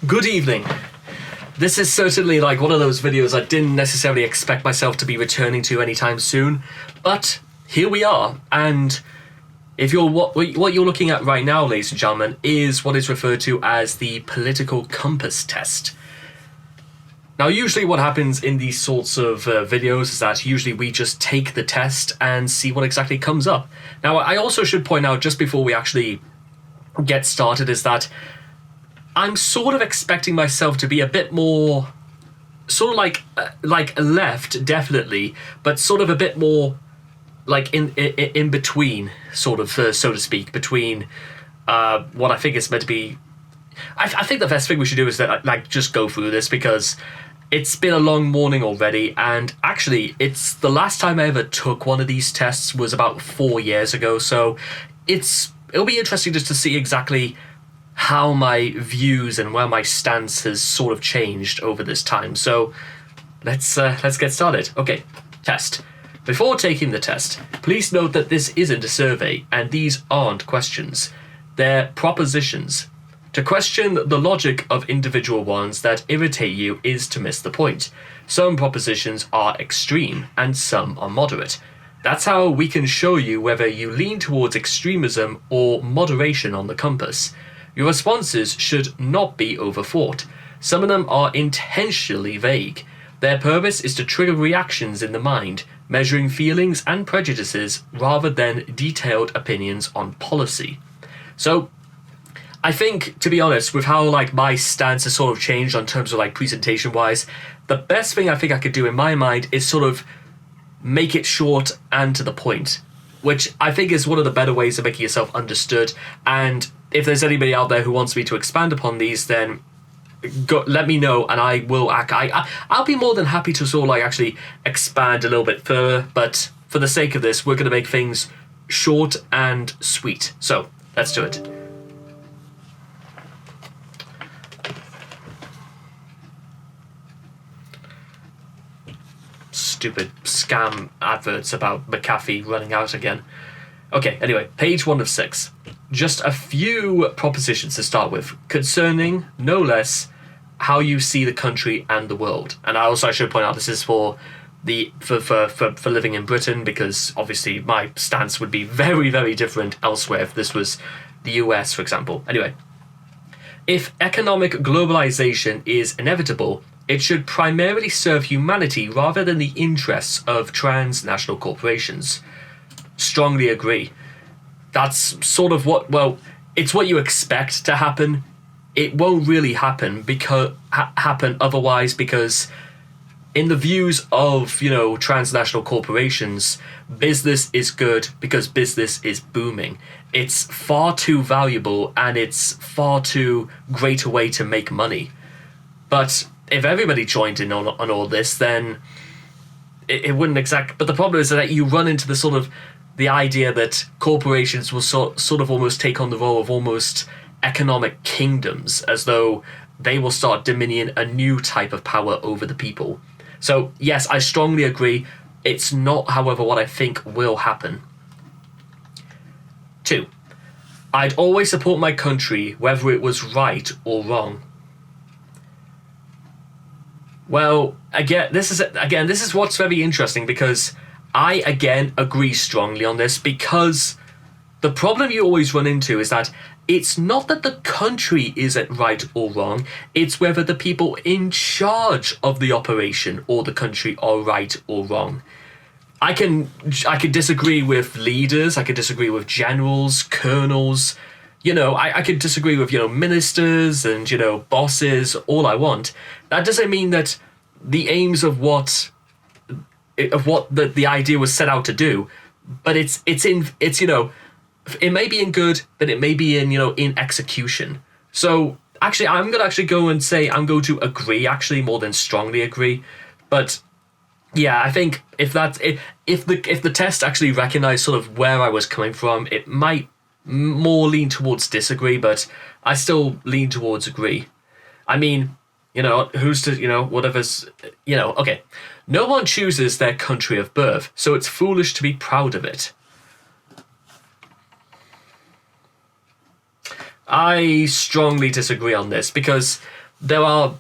Good evening. This is certainly like one of those videos I didn't necessarily expect myself to be returning to anytime soon, but here we are, and if you're what you're looking at right now, ladies and gentlemen, is what is referred to as the political compass test. Now, usually what happens in these sorts of videos is that usually we just take the test and see what exactly comes up. Now, I also should point out, just before we actually get started, is that I'm sort of expecting myself to be a bit more, sort of like left, definitely, but sort of a bit more like in between, sort of, so to speak, between what I think is meant to be. I think the best thing we should do is that like just go through this, because it's been a long morning already, and actually it's the last time I ever took one of these tests was about 4 years ago, so it'll be interesting just to see exactly how my views and where my stance has sort of changed over this time. So let's get started. Okay, test. Before taking the test, please note that this isn't a survey and these aren't questions. They're propositions. To question the logic of individual ones that irritate you is to miss the point. Some propositions are extreme and some are moderate. That's how we can show you whether you lean towards extremism or moderation on the compass. Your responses should not be overthought. Some of them are intentionally vague. Their purpose is to trigger reactions in the mind, measuring feelings and prejudices rather than detailed opinions on policy. So, I think, to be honest, with how like my stance has sort of changed on terms of like presentation wise, the best thing I think I could do in my mind is sort of make it short and to the point, which I think is one of the better ways of making yourself understood. And if there's anybody out there who wants me to expand upon these, then let me know, and I will. I'll be more than happy to sort of like actually expand a little bit further. But for the sake of this, we're going to make things short and sweet. So let's do it. Stupid scam adverts about McAfee running out again. Okay, anyway, page 1 of 6. Just a few propositions to start with, concerning, no less, how you see the country and the world. And I should point out, this is for living in Britain, because obviously my stance would be very, very different elsewhere if this was the US, for example. Anyway, if economic globalization is inevitable, it should primarily serve humanity rather than the interests of transnational corporations. Strongly agree. That's sort of it's what you expect to happen. It won't really happen otherwise, because in the views of, transnational corporations, business is good because business is booming. It's far too valuable and it's far too great a way to make money. But if everybody joined in on all this, then it wouldn't exactly. But the problem is that you run into the sort of the idea that corporations will sort of almost take on the role of almost economic kingdoms, as though they will start dominion a new type of power over the people. So yes, I strongly agree. It's not, however, what I think will happen. 2. I'd always support my country, whether it was right or wrong. Well, this is what's very interesting, because I, again, agree strongly on this, because the problem you always run into is that it's not that the country is right or wrong, it's whether the people in charge of the operation or the country are right or wrong. I can disagree with leaders, I can disagree with generals, colonels, I could disagree with, ministers and, bosses, all I want. That doesn't mean that the aims of what the idea was set out to do, but it may be in good, but it may be in execution. So actually, I'm going to go and say I'm going to agree, actually, more than strongly agree. But yeah, I think if the test actually recognized sort of where I was coming from, it might more lean towards disagree, but I still lean towards agree. I mean, who's to, whatever's, okay. No one chooses their country of birth, so it's foolish to be proud of it. I strongly disagree on this, because there are.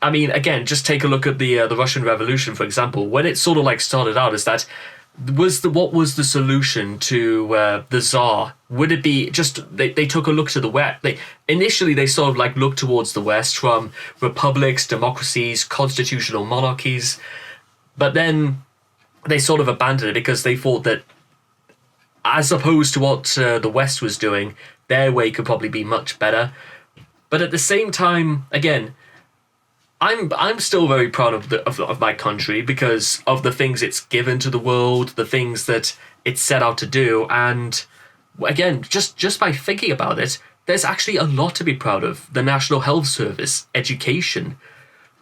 I mean, again, just take a look at the Russian Revolution, for example. When it sort of like started out, is that what was the solution to the Tsar? Would it be just they took a look to the West? Initially they sort of like looked towards the West from republics, democracies, constitutional monarchies, but then they sort of abandoned it because they thought that, as opposed to what the West was doing, their way could probably be much better. But at the same time, again, I'm still very proud of my country because of the things it's given to the world, the things that it's set out to do, and again, just by thinking about it, there's actually a lot to be proud of. The National Health Service, education,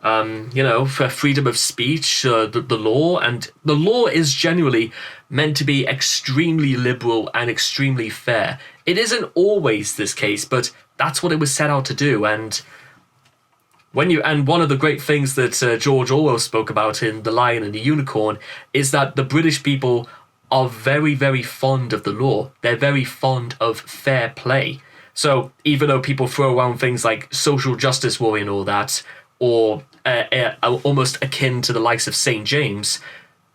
for freedom of speech, the law, and the law is generally meant to be extremely liberal and extremely fair. It isn't always this case, but that's what it was set out to do, and one of the great things that George Orwell spoke about in The Lion and the Unicorn is that the British people are very, very fond of the law. They're very fond of fair play. So even though people throw around things like social justice warrior and all that, or almost akin to the likes of St. James,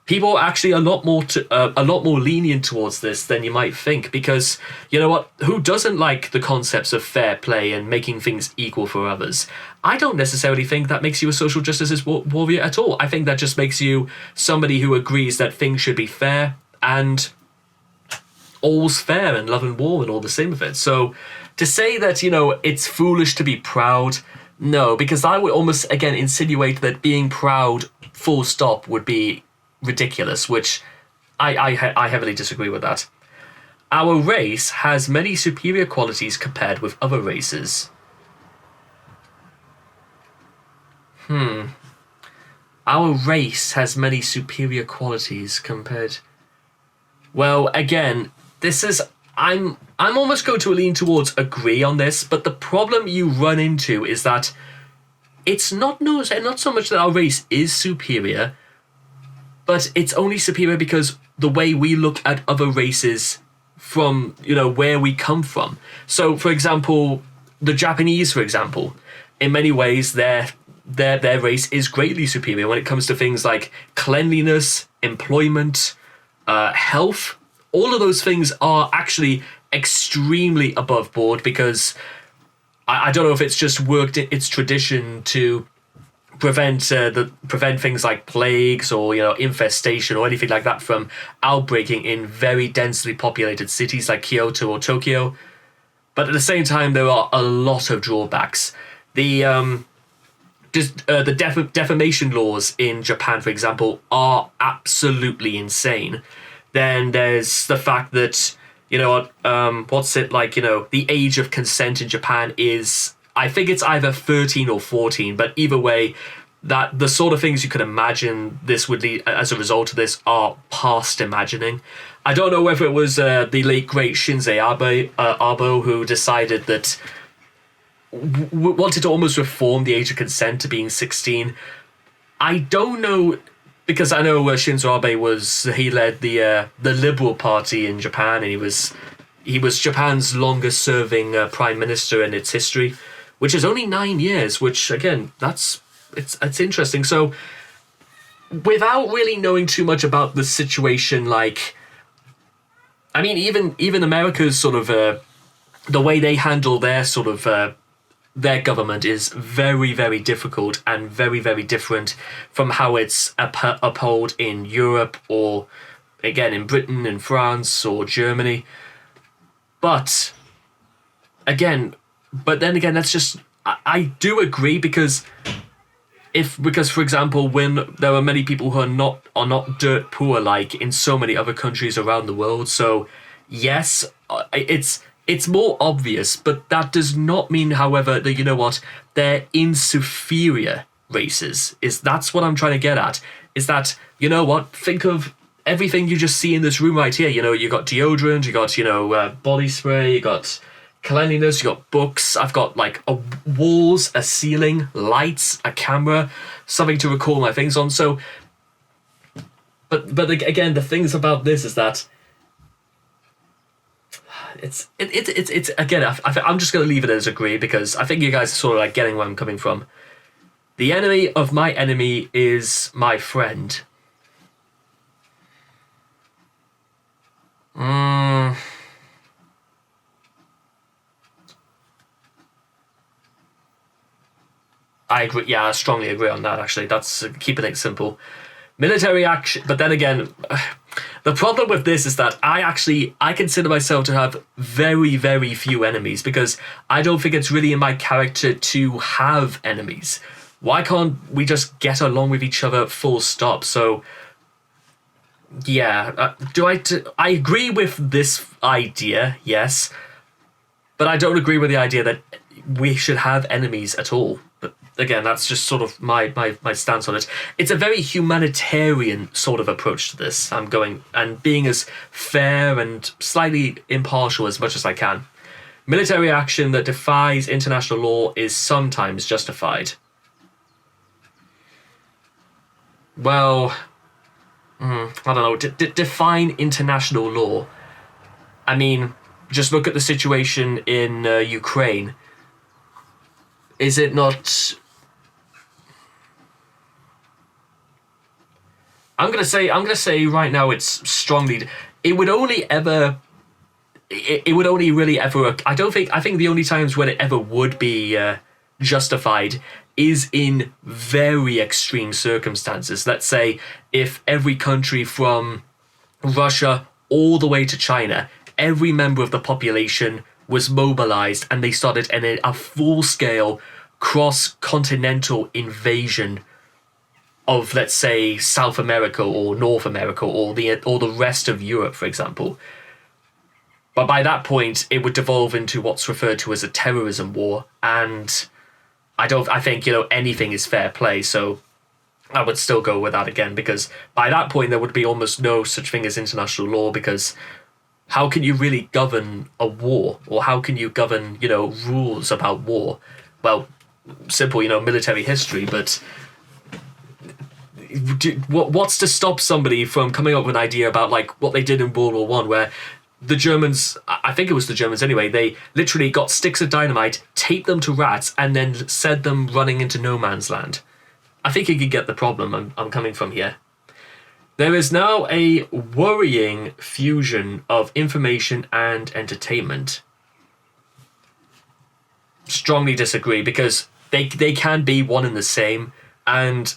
people are actually a lot more lenient towards this than you might think, because you know what? Who doesn't like the concepts of fair play and making things equal for others? I don't necessarily think that makes you a social justice warrior at all. I think that just makes you somebody who agrees that things should be fair and all's fair and love and war and all the same of it. So to say that, it's foolish to be proud, no, because I would almost, again, insinuate that being proud, full stop, would be ridiculous, which I heavily disagree with that. Our race has many superior qualities compared with other races. Our race has many superior qualities compared... Well, again, I'm almost going to lean towards agree on this, but the problem you run into is that it's not so much that our race is superior, but it's only superior because the way we look at other races from, where we come from. So, for example, the Japanese, for example, in many ways, their race is greatly superior when it comes to things like cleanliness, employment, health. All of those things are actually extremely above board because I don't know if it's just worked its tradition to prevent things like plagues or infestation or anything like that from outbreaking in very densely populated cities like Kyoto or Tokyo. But at the same time, there are a lot of drawbacks. The defamation laws in Japan, for example, are absolutely insane. Then there's the fact that the age of consent in Japan is, I think it's either 13 or 14, but either way, that the sort of things you could imagine this would lead as a result of this are past imagining. I don't know whether it was the late great Shinzo Abe who decided that wanted to almost reform the age of consent to being 16. I don't know, because I know Shinzo Abe he led the Liberal Party in Japan, and he was Japan's longest serving prime minister in its history, which is only 9 years, which again, it's interesting. So without really knowing too much about the situation, even America's sort of the way they handle their sort of their government is very, very difficult and very, very different from how it's upheld in Europe or, again, in Britain, in France or Germany. But then again, that's just... I do agree because, for example, when there are many people who are not dirt poor like in so many other countries around the world, so yes, it's more obvious, but that does not mean, however, that, they're inferior races. That's what I'm trying to get at. Is that, think of everything you just see in this room right here. You got deodorant, you got, body spray, you got cleanliness, you got books. I've got, walls, a ceiling, lights, a camera, something to record my things on. So, but again, the things about this is that it's again, I'm just going to leave it as agree because I think you guys are sort of getting where I'm coming from. The enemy of my enemy is my friend. I agree. Yeah, I strongly agree on that, actually. That's keeping it simple. Military action, but then again, the problem with this is that I consider myself to have very, very few enemies because I don't think it's really in my character to have enemies. Why can't we just get along with each other full stop? So, yeah, I agree with this idea, yes, but I don't agree with the idea that we should have enemies at all. But again, that's just sort of my stance on it. It's a very humanitarian sort of approach to this. I'm going and being as fair and slightly impartial as much as I can. Military action that defies international law is sometimes justified. Well, I don't know. Define international law. I mean, just look at the situation in Ukraine. Is it not? I'm gonna say right now it's strongly. It would only ever. It would only really ever. I think the only times when it ever would be justified is in very extreme circumstances. Let's say if every country from Russia all the way to China, every member of the population was mobilized and they started a full-scale cross-continental invasion of, let's say, South America or North America or the rest of Europe, for example. But by that point, it would devolve into what's referred to as a terrorism war, and I think, anything is fair play, so I would still go with that again, because by that point there would be almost no such thing as international law, because how can you really govern a war? Or how can you govern, rules about war? Well, simple, military history, but what's to stop somebody from coming up with an idea about, like, what they did in World War One, where the Germans, I think it was the Germans anyway, they literally got sticks of dynamite, taped them to rats, and then sent them running into no man's land. I think you can get the problem I'm coming from here. There is now a worrying fusion of information and entertainment. Strongly disagree, because they can be one and the same, and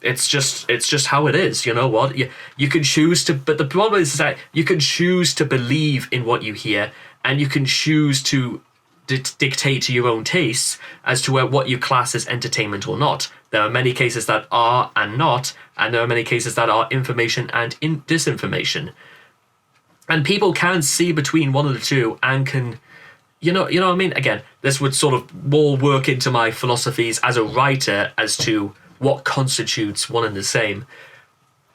it's just how it is. You know what? You can choose to, but the problem is that you can choose to believe in what you hear, and you can choose to dictate to your own tastes as to what you class as entertainment or not. There are many cases that are and not, and there are many cases that are information and disinformation. And people can see between one of the two and can, you know what I mean? Again, this would sort of more work into my philosophies as a writer as to what constitutes one and the same.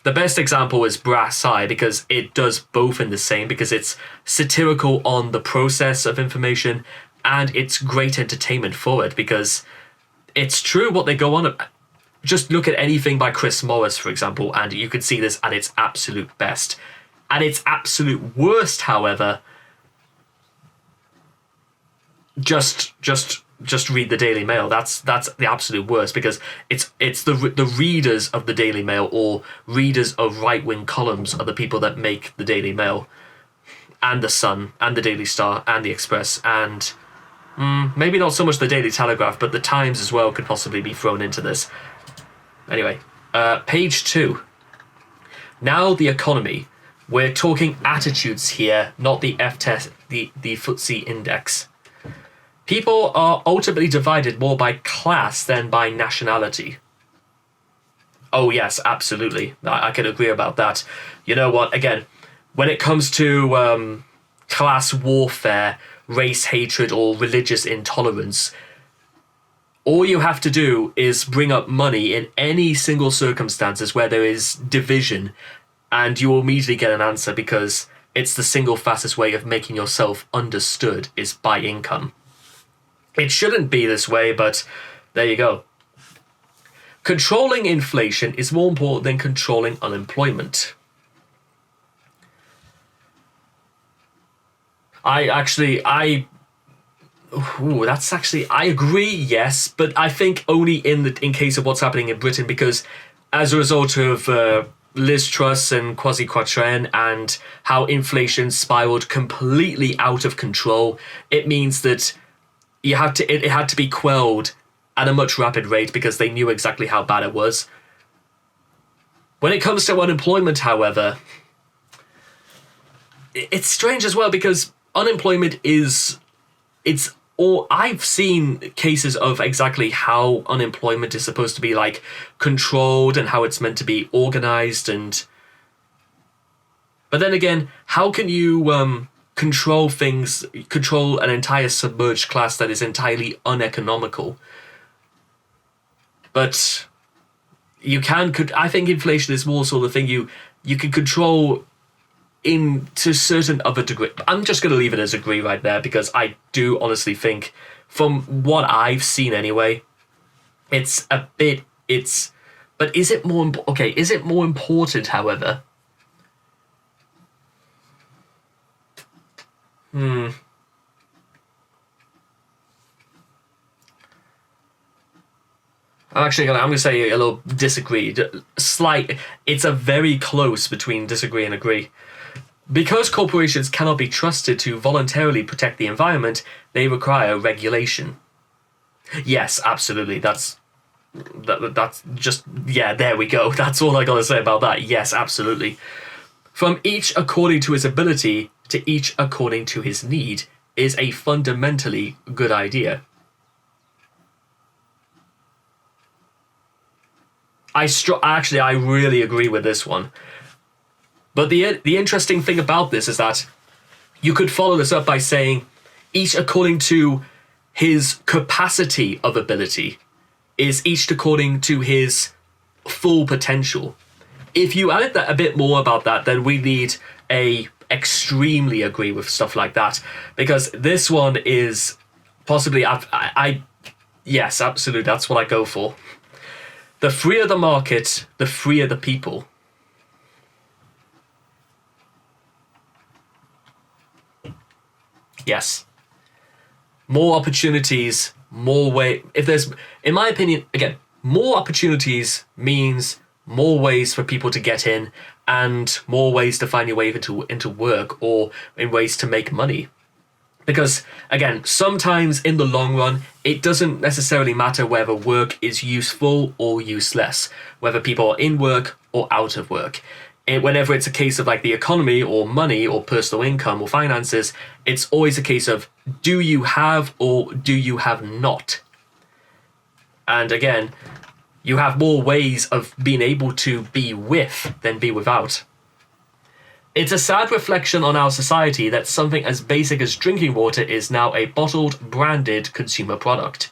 The best example is Brass Eye, because it does both in the same, because it's satirical on the process of information and it's great entertainment for it, because it's true what they go on. Just look at anything by Chris Morris, for example, and you can see this at its absolute best. At its absolute worst, however, just read the Daily Mail. That's the absolute worst, because it's the readers of the Daily Mail or readers of right-wing columns are the people that make the Daily Mail and the Sun and the Daily Star and the Express and maybe not so much the Daily Telegraph, but the Times as well could possibly be thrown into this. Anyway, page 2. Now the economy. We're talking attitudes here, not the F-test, the FTSE index. People are ultimately divided more by class than by nationality. Oh yes, absolutely. I can agree about that. You know what, again, when it comes to class warfare, race hatred, or religious intolerance, all you have to do is bring up money in any single circumstances where there is division, and you will immediately get an answer, because it's the single fastest way of making yourself understood is by income. It shouldn't be this way, but there you go. Controlling inflation is more important than controlling unemployment. I Ooh, that's actually, I agree, yes, but I think only in case of what's happening in Britain, because as a result of Liz Truss and Kwasi Kwarteng and how inflation spiraled completely out of control, it means that it had to be quelled at a much rapid rate because they knew exactly how bad it was. When it comes to unemployment, however, it's strange as well because unemployment it's or I've seen cases of exactly how unemployment is supposed to be like controlled and how it's meant to be organized but then again, how can you control an entire submerged class that is entirely uneconomical? But I think inflation is more sort of thing you can control to certain other degree. I'm just going to leave it as agree right there because I do honestly think, from what I've seen anyway, but is it more okay? Is it more important, however? I'm gonna say a little disagree. It's a very close between disagree and agree. Because corporations cannot be trusted to voluntarily protect the environment, they require regulation. Yes, absolutely. That's just, yeah, there we go. That's all I gotta say about that. Yes, absolutely. From each according to his ability to each according to his need is a fundamentally good idea. I really agree with this one. But the interesting thing about this is that you could follow this up by saying each according to his capacity of ability is each according to his full potential. If you added that a bit more about that, then we need a extremely agree with stuff like that, because this one is possibly yes, absolutely, that's what I go for. The freer the market, the freer the people. Yes. More opportunities, more way. If there's, in my opinion, again, more opportunities means more ways for people to get in and more ways to find your way into work or in ways to make money. Because, again, sometimes in the long run, it doesn't necessarily matter whether work is useful or useless, whether people are in work or out of work. Whenever it's a case of like the economy or money or personal income or finances, it's always a case of do you have or do you have not? And again, you have more ways of being able to be with than be without. It's a sad reflection on our society that something as basic as drinking water is now a bottled, branded consumer product.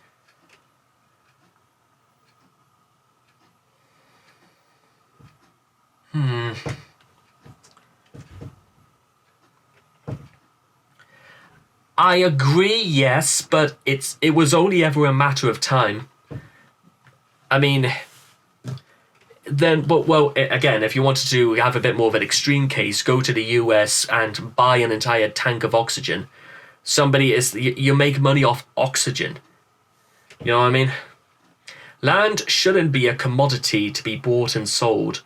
I agree, yes, but it was only ever a matter of time. I mean, again, if you wanted to have a bit more of an extreme case, go to the US and buy an entire tank of oxygen. You make money off oxygen. You know what I mean? Land shouldn't be a commodity to be bought and sold.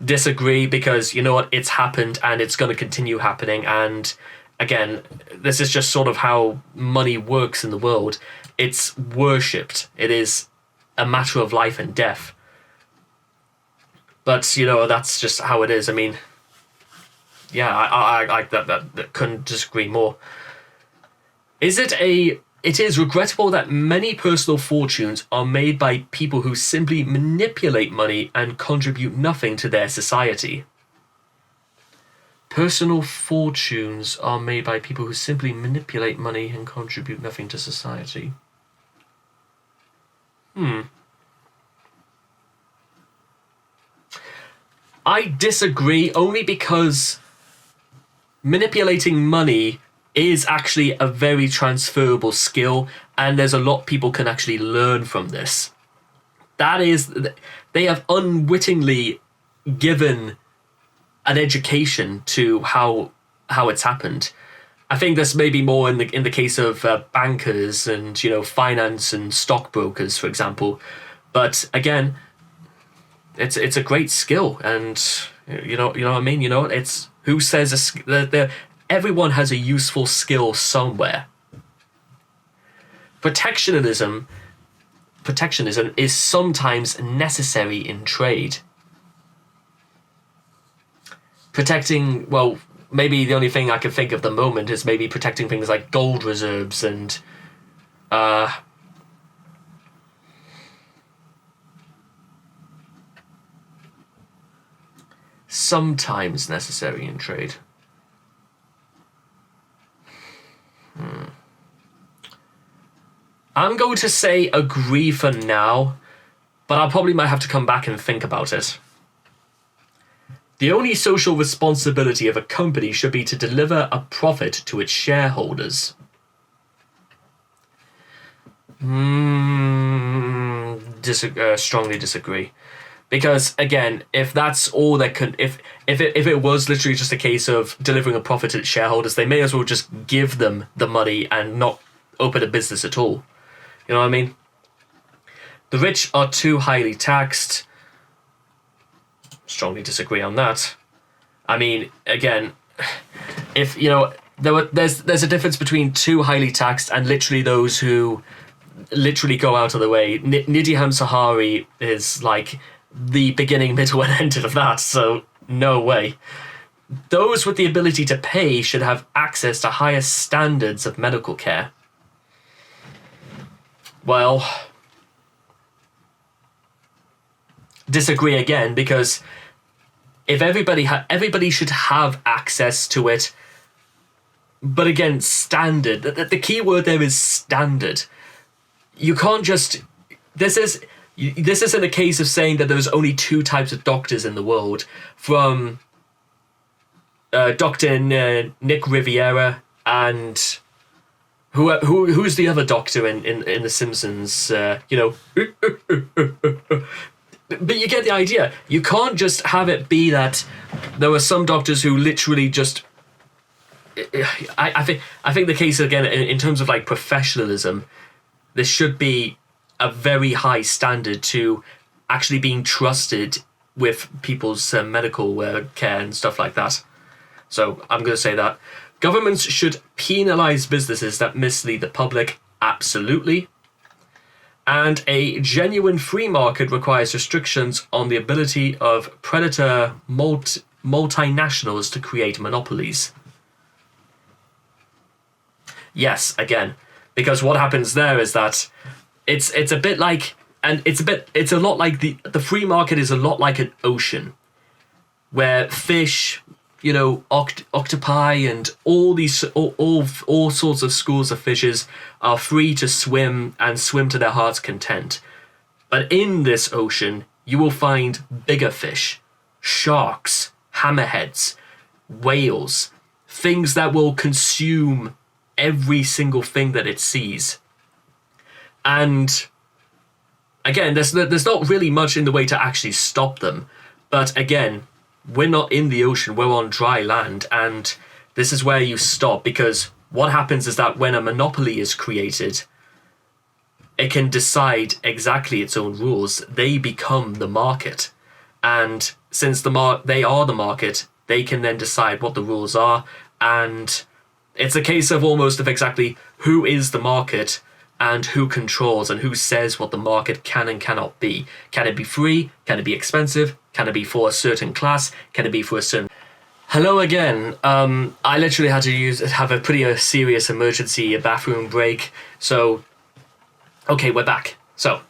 Disagree, because you know what, it's happened and it's going to continue happening, and again, this is just sort of how money works in the world. It's worshipped. It is a matter of life and death. But you know, that's just how it is. I mean, yeah, I that couldn't disagree more. It is regrettable that many personal fortunes are made by people who simply manipulate money and contribute nothing to their society. Personal fortunes are made by people who simply manipulate money and contribute nothing to society. I disagree, only because manipulating money is actually a very transferable skill, and there's a lot people can actually learn from this. That is, they have unwittingly given an education to how it's happened. I think this may be more in the case of bankers and finance and stockbrokers, for example. But again, it's a great skill, and you know what I mean. It's who says everyone has a useful skill somewhere. Protectionism is sometimes necessary in trade. Protecting, well, maybe the only thing I can think of at the moment is maybe protecting things like gold reserves and sometimes necessary in trade. I'm going to say agree for now, but I probably might have to come back and think about it. The only social responsibility of a company should be to deliver a profit to its shareholders. Strongly disagree. Because again, if that's all they could, if it was literally just a case of delivering a profit to its shareholders, they may as well just give them the money and not open a business at all. You know what I mean? The rich are too highly taxed. Strongly disagree on that. I mean, again, if there's a difference between too highly taxed and literally those who literally go out of the way. Nidihan Sahari is like the beginning, middle, and end of that, so no way. Those with the ability to pay should have access to higher standards of medical care. Well, disagree again, because if everybody should have access to it, but again, standard. The key word there is standard. You can't just. This isn't a case of saying that there's only two types of doctors in the world, from Dr. Nick Riviera and who's the other doctor in The Simpsons? But you get the idea. You can't just have it be that there are some doctors who literally just. I think the case again in terms of like professionalism, there should be a very high standard to actually being trusted with people's medical care and stuff like that. So I'm going to say that. Governments should penalise businesses that mislead the public, absolutely. And a genuine free market requires restrictions on the ability of predator multinationals to create monopolies. Yes, again, because what happens there is that it's a bit like, and it's a lot like the free market is a lot like an ocean, where fish, octopi and all these all sorts of schools of fishes are free to swim and swim to their heart's content. But in this ocean, you will find bigger fish, sharks, hammerheads, whales, things that will consume every single thing that it sees. And again, there's not really much in the way to actually stop them. But again, we're not in the ocean, we're on dry land, and this is where you stop, because what happens is that when a monopoly is created, it can decide exactly its own rules. They become the market, and since they are the market, they can then decide what the rules are, and it's a case of almost of exactly who is the market and who controls and who says what the market can and cannot be. Can it be free? Can it be expensive? Can it be for a certain class? Can it be for a certain... Hello again. I literally had to have a pretty serious emergency bathroom break. So, okay, we're back. So,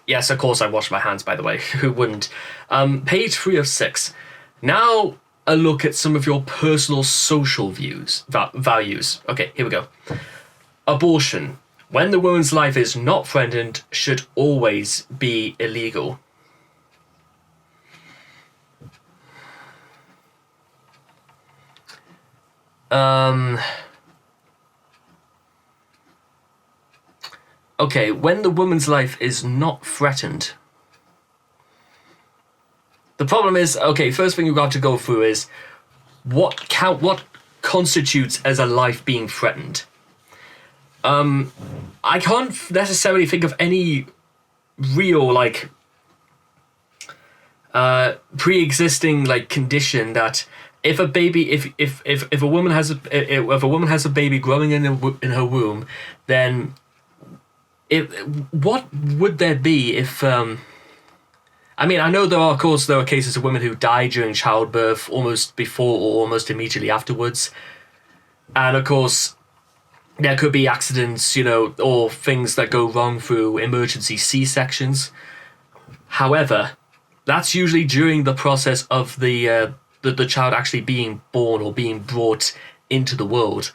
yes, of course I washed my hands, by the way. Who wouldn't? Page 3 of 6. Now a look at some of your personal social values. Okay, here we go. Abortion, when the woman's life is not threatened, should always be illegal. Okay, when the woman's life is not threatened. The problem is, okay, first thing you've got to go through is what constitutes as a life being threatened? I can't necessarily think of any real like pre-existing like condition that if a baby if a woman has a baby growing in her womb, then what would there be if I mean, I know there are cases of women who die during childbirth almost before or almost immediately afterwards, and of course there could be accidents, or things that go wrong through emergency C-sections. However, that's usually during the process of the child actually being born or being brought into the world.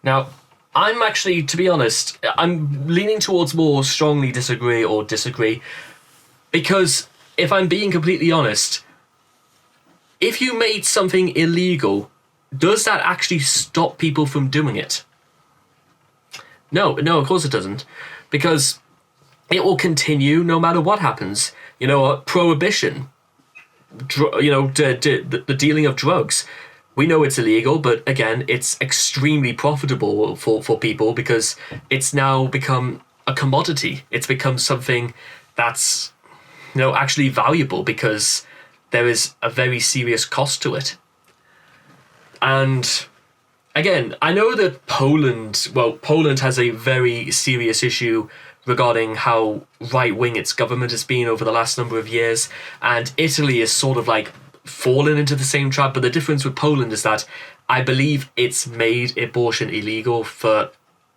Now, I'm actually, to be honest, I'm leaning towards more strongly disagree, because if I'm being completely honest, if you made something illegal, does that actually stop people from doing it? No, of course it doesn't, because it will continue no matter what happens. Prohibition, the dealing of drugs. We know it's illegal, but again, it's extremely profitable for people because it's now become a commodity. It's become something that's, actually valuable because there is a very serious cost to it. And again, I know that Poland has a very serious issue regarding how right-wing its government has been over the last number of years, and Italy is sort of like fallen into the same trap. But the difference with Poland is that I believe it's made abortion illegal for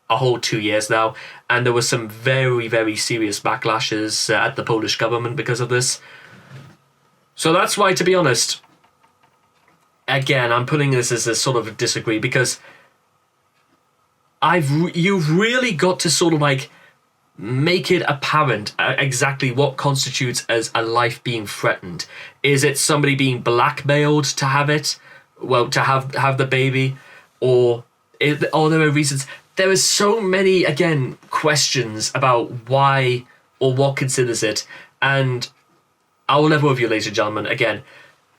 a whole 2 years now, and there was some very, very serious backlashes at the Polish government because of this. So that's why, to be honest, again, I'm putting this as a sort of a disagree, because you've really got to sort of like make it apparent exactly what constitutes as a life being threatened. Is it somebody being blackmailed to have it? Well, to have the baby? Or there are reasons? There are so many, again, questions about why or what considers it. And I will level with you, ladies and gentlemen, again,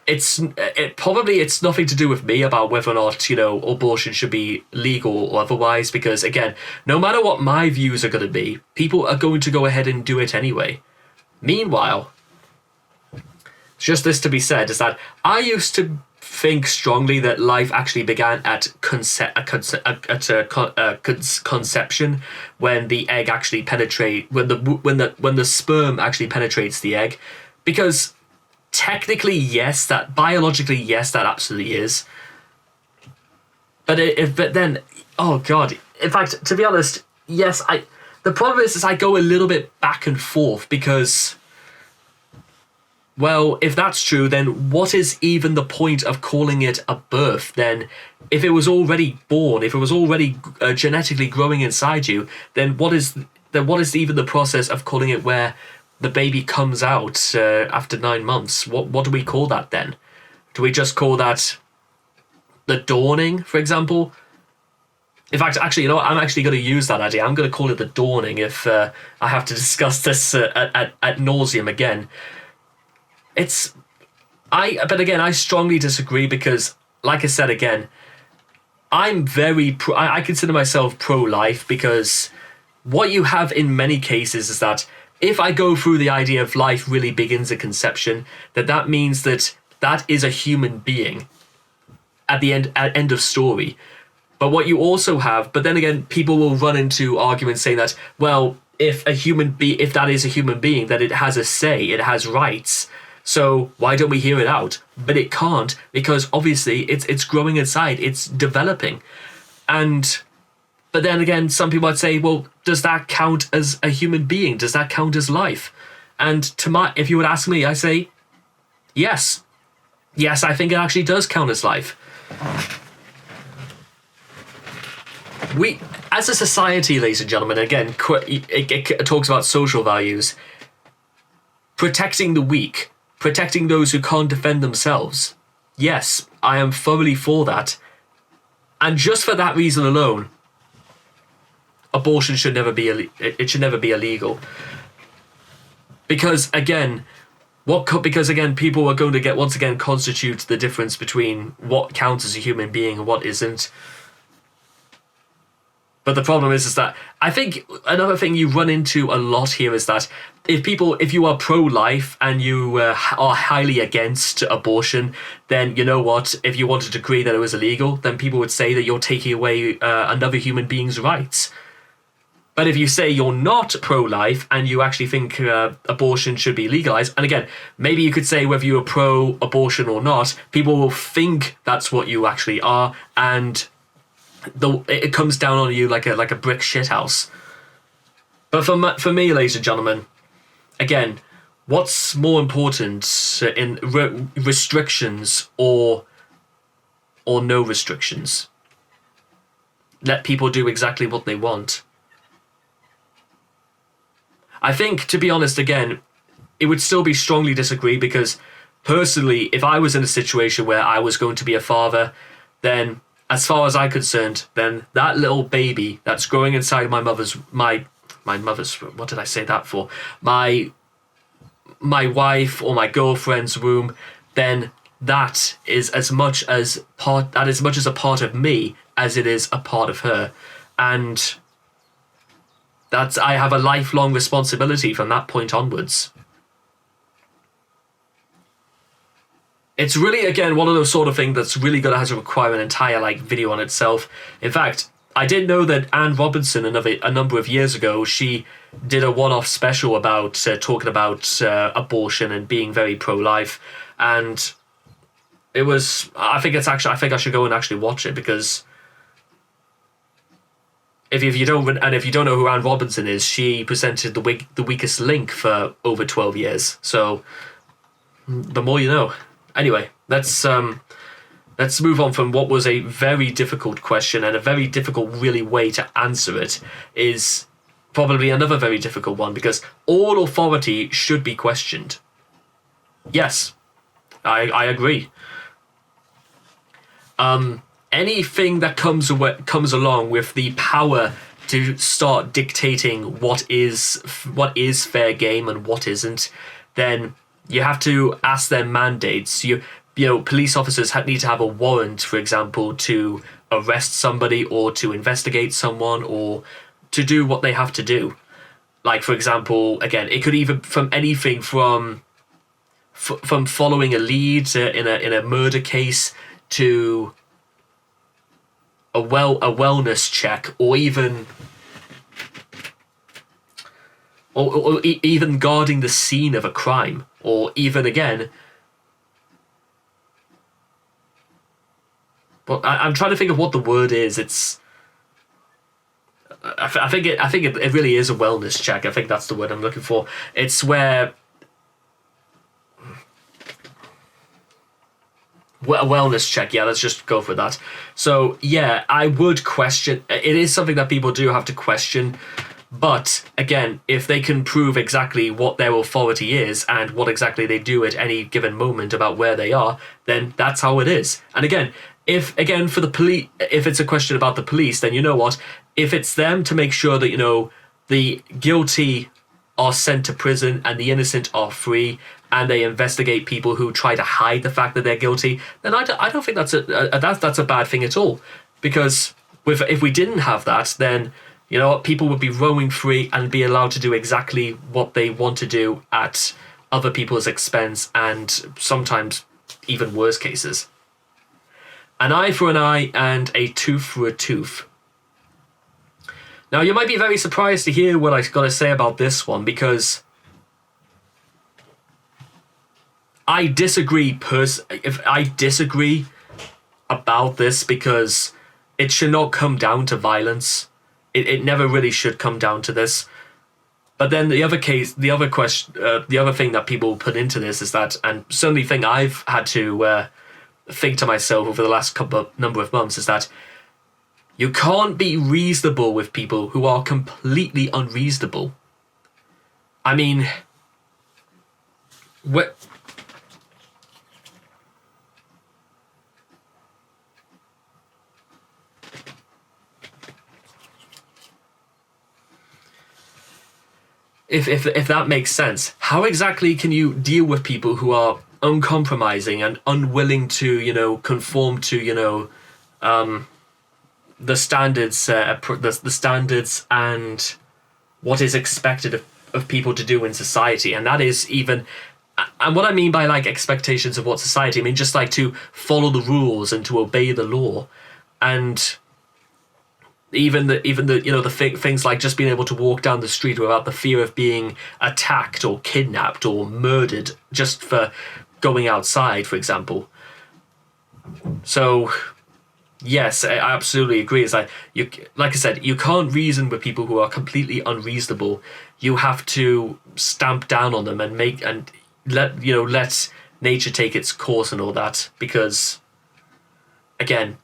it's nothing to do with me about whether or not, abortion should be legal or otherwise, because again, no matter what my views are going to be, people are going to go ahead and do it anyway. Meanwhile, just this to be said, is that I used to think strongly that life actually began at conception, when the egg actually when the sperm actually penetrates the egg, because technically, yes, biologically, yes, that absolutely is. But then, oh God, in fact, to be honest, yes, the problem is I go a little bit back and forth, because, well, if that's true, then what is even the point of calling it a birth then? If it was already born, if it was already genetically growing inside you, then what is even the process of calling it where the baby comes out after 9 months? What do we call that then? Do we just call that the dawning, for example? In fact, actually, I'm actually going to use that idea. I'm going to call it the dawning if I have to discuss this at nauseum again. But again, I strongly disagree, because, like I said again, I'm very I consider myself pro-life, because what you have in many cases is that if I go through the idea of life really begins at conception, that means that is a human being at the end of story. But what you also have, but then again, people will run into arguments saying that, well, if that is a human being, that it has a say, it has rights. So why don't we hear it out? But it can't, because obviously it's growing inside, it's developing. But then again, some people might say, well, does that count as a human being? Does that count as life? And if you would ask me, I say, yes. Yes, I think it actually does count as life. We, as a society, ladies and gentlemen, again, it talks about social values. Protecting the weak, protecting those who can't defend themselves. Yes, I am thoroughly for that. And just for that reason alone, abortion should never be illegal. Because again, Because again, people are going to get once again constitute the difference between what counts as a human being and what isn't. But the problem is that I think another thing you run into a lot here is that if you are pro-life and you are highly against abortion, then you know what? If you wanted to agree that it was illegal, then people would say that you're taking away another human being's rights. But if you say you're not pro-life and you actually think abortion should be legalized, and again, maybe you could say whether you're pro-abortion or not, people will think that's what you actually are, and it comes down on you like a brick shithouse. But for me, ladies and gentlemen, again, what's more important in restrictions or no restrictions? Let people do exactly what they want. I think, to be honest, again, it would still be strongly disagree, because personally, if I was in a situation where I was going to be a father, then as far as I'm concerned, then that little baby that's growing inside my mother's, what did I say that for? My wife or my girlfriend's womb, then that is as much as a part of me as it is a part of her. And I have a lifelong responsibility from that point onwards. It's really, again, one of those sort of things that's really going to have to require an entire video on itself. In fact, I did know that Anne Robinson, a number of years ago, she did a one-off special about talking about abortion and being very pro-life, and it was. I think I should go and actually watch it, because if you don't know who Anne Robinson is, she presented the Weakest Link for over 12 years. So the more you know. Anyway, let's move on from what was a very difficult question, and a very difficult really way to answer it is probably another very difficult one, because all authority should be questioned. Yes, I agree. Anything that comes along with the power to start dictating what is fair game and what isn't, then you have to ask their mandates. Police officers need to have a warrant, for example, to arrest somebody or to investigate someone or to do what they have to do. Like, for example, again, it could even from anything from following a lead in a murder case to a wellness check, or even even guarding the scene of a crime, or even again. But I'm trying to think of what the word is. It's. I think it really is a wellness check. I think that's the word I'm looking for. It's where. A wellness check, yeah, let's just go for that. So, yeah, I would question. It is something that people do have to question. But, again, if they can prove exactly what their authority is and what exactly they do at any given moment about where they are, then that's how it is. And again, if it's a question about the police, then you know what? If it's them to make sure that, the guilty are sent to prison and the innocent are free, and they investigate people who try to hide the fact that they're guilty, then I don't think that's a bad thing at all. Because if we didn't have that, then people would be roaming free and be allowed to do exactly what they want to do at other people's expense, and sometimes even worse cases. An eye for an eye and a tooth for a tooth. Now, you might be very surprised to hear what I've got to say about this one, because I disagree about this, because it should not come down to violence. It never really should come down to this. But then the other thing that people put into this is that, and certainly thing I've had to think to myself over the last number of months, is that you can't be reasonable with people who are completely unreasonable. I mean, if that makes sense, how exactly can you deal with people who are uncompromising and unwilling to, conform to, the standards, the standards and what is expected of people to do in society? And that is even, and what I mean by like expectations of what society, I mean just like to follow the rules and to obey the law, and even the things like just being able to walk down the street without the fear of being attacked or kidnapped or murdered just for going outside, for example. So yes, I absolutely agree. It's like like I said, you can't reason with people who are completely unreasonable. You have to stamp down on them and let nature take its course and all that, because again,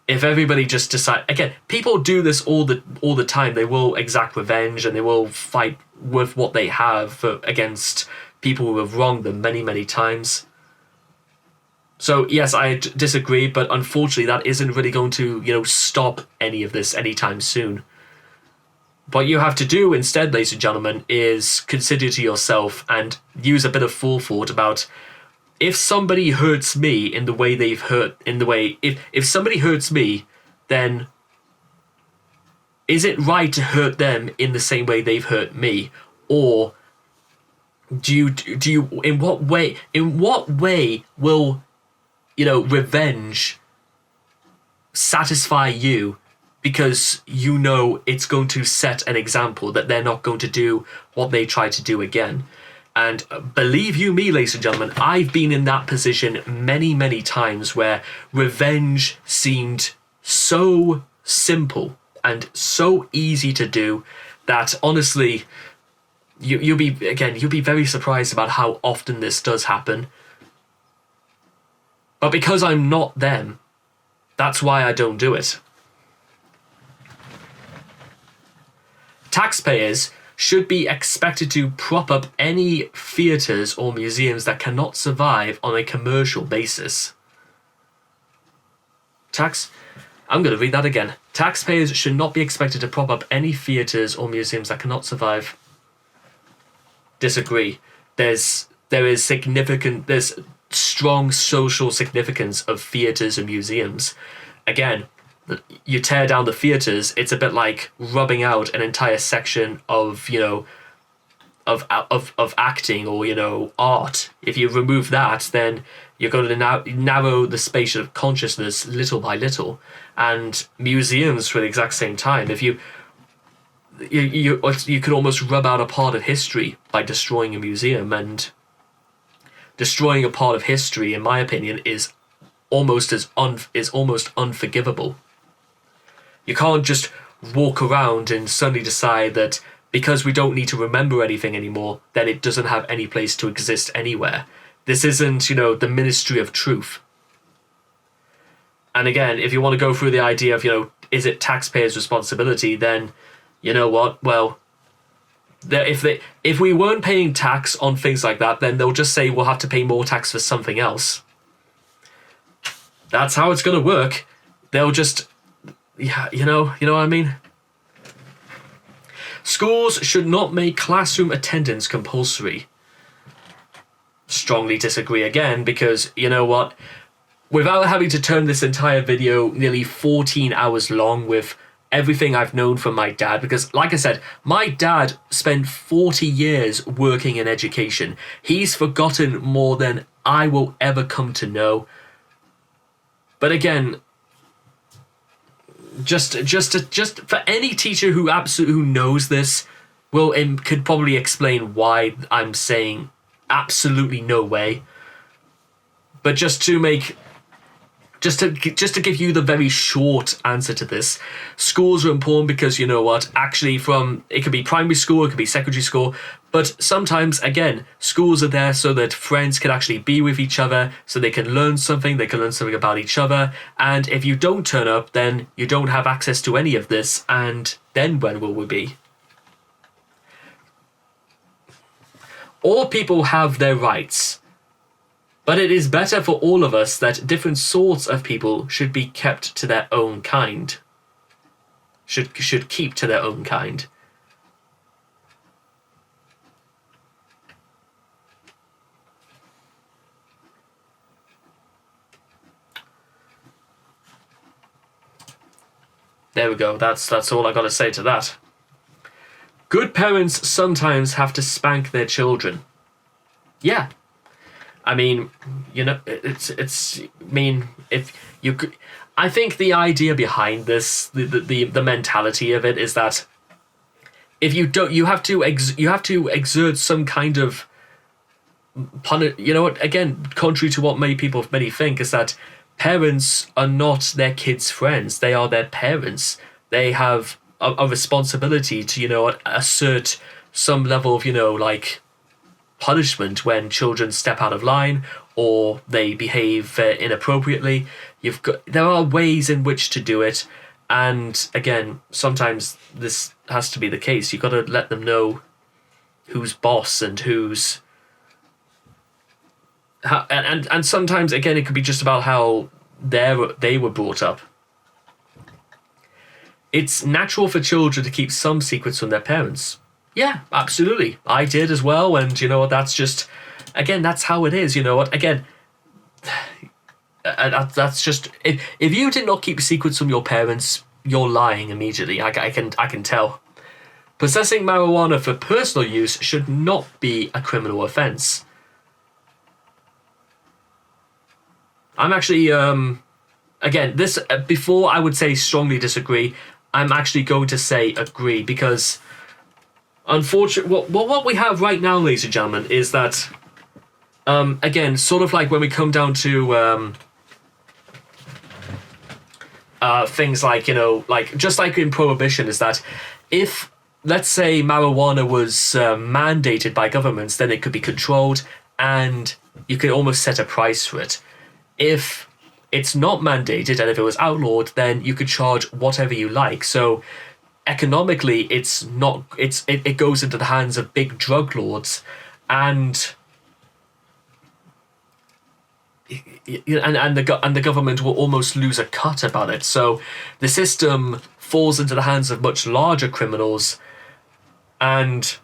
if everybody just decide, again, people do this all the time. They will exact revenge and they will fight with what they have against people who have wronged them many, many times. So yes, I disagree, but unfortunately that isn't really going to, stop any of this anytime soon. What you have to do instead, ladies and gentlemen, is consider to yourself and use a bit of forethought about, if somebody hurts me in the way they've hurt, if somebody hurts me, then is it right to hurt them in the same way they've hurt me? Or do you in what way will, revenge satisfy you, because it's going to set an example that they're not going to do what they try to do again? And believe you me, ladies and gentlemen, I've been in that position many, many times where revenge seemed so simple and so easy to do that honestly, you'll be very surprised about how often this does happen. But because I'm not them, that's why I don't do it. Taxpayers should be expected to prop up any theatres or museums that cannot survive on a commercial basis. I'm going to read that again. Taxpayers should not be expected to prop up any theatres or museums that cannot survive. Disagree. There's strong social significance of theatres and museums. Again, you tear down the theatres, it's a bit like rubbing out an entire section of of acting or art. If you remove that, then you're going to narrow the space of consciousness little by little. And museums, for the exact same time, if you could almost rub out a part of history by destroying a museum, and destroying a part of history, in my opinion, is almost unforgivable. You can't just walk around and suddenly decide that because we don't need to remember anything anymore, then it doesn't have any place to exist anywhere. This isn't, the Ministry of Truth. And again, if you want to go through the idea of, is it taxpayers' responsibility, then you know what? Well, if we weren't paying tax on things like that, then they'll just say we'll have to pay more tax for something else. That's how it's going to work. They'll just, you know what I mean? Schools should not make classroom attendance compulsory. Strongly disagree again, because you know what? Without having to turn this entire video nearly 14 hours long with everything I've known from my dad, because like I said, my dad spent 40 years working in education. He's forgotten more than I will ever come to know. But again, just for any teacher who knows this, could probably explain why I'm saying absolutely no way. But just to give you the very short answer to this, schools are important because, you know what, actually it could be primary school, it could be secondary school, but sometimes, again, schools are there so that friends can actually be with each other, so they can learn something about each other, and if you don't turn up, then you don't have access to any of this, and then when will we be? All people have their rights. But it is better for all of us that different sorts of people should be kept to their own kind. Should keep to their own kind. There we go. That's all I got to say to that. Good parents sometimes have to spank their children. Yeah. I mean, it's. I mean, if you could, I think the idea behind this, the mentality of it is that if you don't, you have to exert some kind of You know what? Again, contrary to what many think, is that parents are not their kids' friends. They are their parents. They have a responsibility to assert some level of like punishment when children step out of line or they behave inappropriately. There are ways in which to do it, and again, sometimes this has to be the case. You've got to let them know who's boss and who's and sometimes again it could be just about how they were brought up. It's natural for children to keep some secrets from their parents. Yeah, absolutely. I did as well, and you know what? That's just, again, that's how it is. You know what? Again, that's just if you did not keep secrets from your parents, you're lying immediately. I can tell. Possessing marijuana for personal use should not be a criminal offense. I'm actually again, this before I would say strongly disagree. I'm actually going to say agree, because unfortunately, what we have right now, ladies and gentlemen, is that again, sort of like when we come down to things like like just like in prohibition, is that if, let's say, marijuana was mandated by governments, then it could be controlled and you could almost set a price for it. If it's not mandated and if it was outlawed, then you could charge whatever you like. So economically, it goes into the hands of big drug lords, and the government will almost lose a cut about it. So the system falls into the hands of much larger criminals, and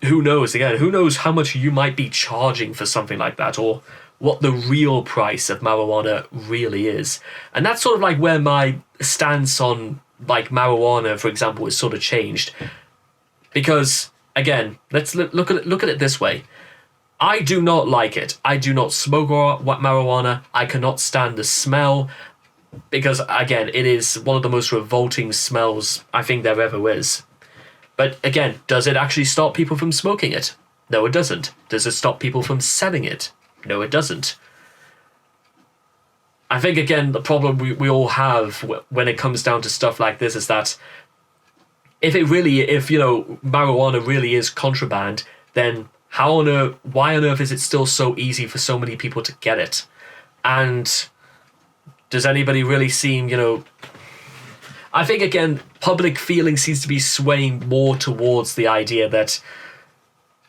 who knows how much you might be charging for something like that, or what the real price of marijuana really is. And that's sort of like where my stance on like marijuana, for example, is sort of changed. Because again, let's look at it this way. I do not like it. I do not smoke marijuana. I cannot stand the smell, because again, it is one of the most revolting smells I think there ever is. But again, does it actually stop people from smoking it? No, it doesn't. Does it stop people from selling it? No, it doesn't. I think, again, the problem we all have when it comes down to stuff like this is that if marijuana really is contraband, then why on earth is it still so easy for so many people to get it? And does anybody really seem, I think, again, public feeling seems to be swaying more towards the idea that,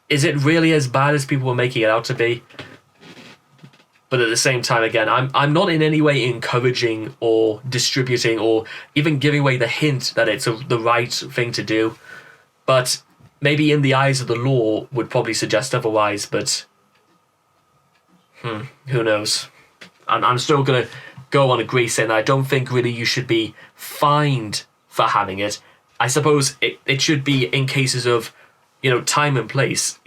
is it really as bad as people were making it out to be? But at the same time, again, I'm not in any way encouraging or distributing or even giving away the hint that it's the right thing to do. But maybe in the eyes of the law would probably suggest otherwise. But who knows? I'm still going to go on agree saying that I don't think really you should be fined for having it. I suppose it should be in cases of, time and place.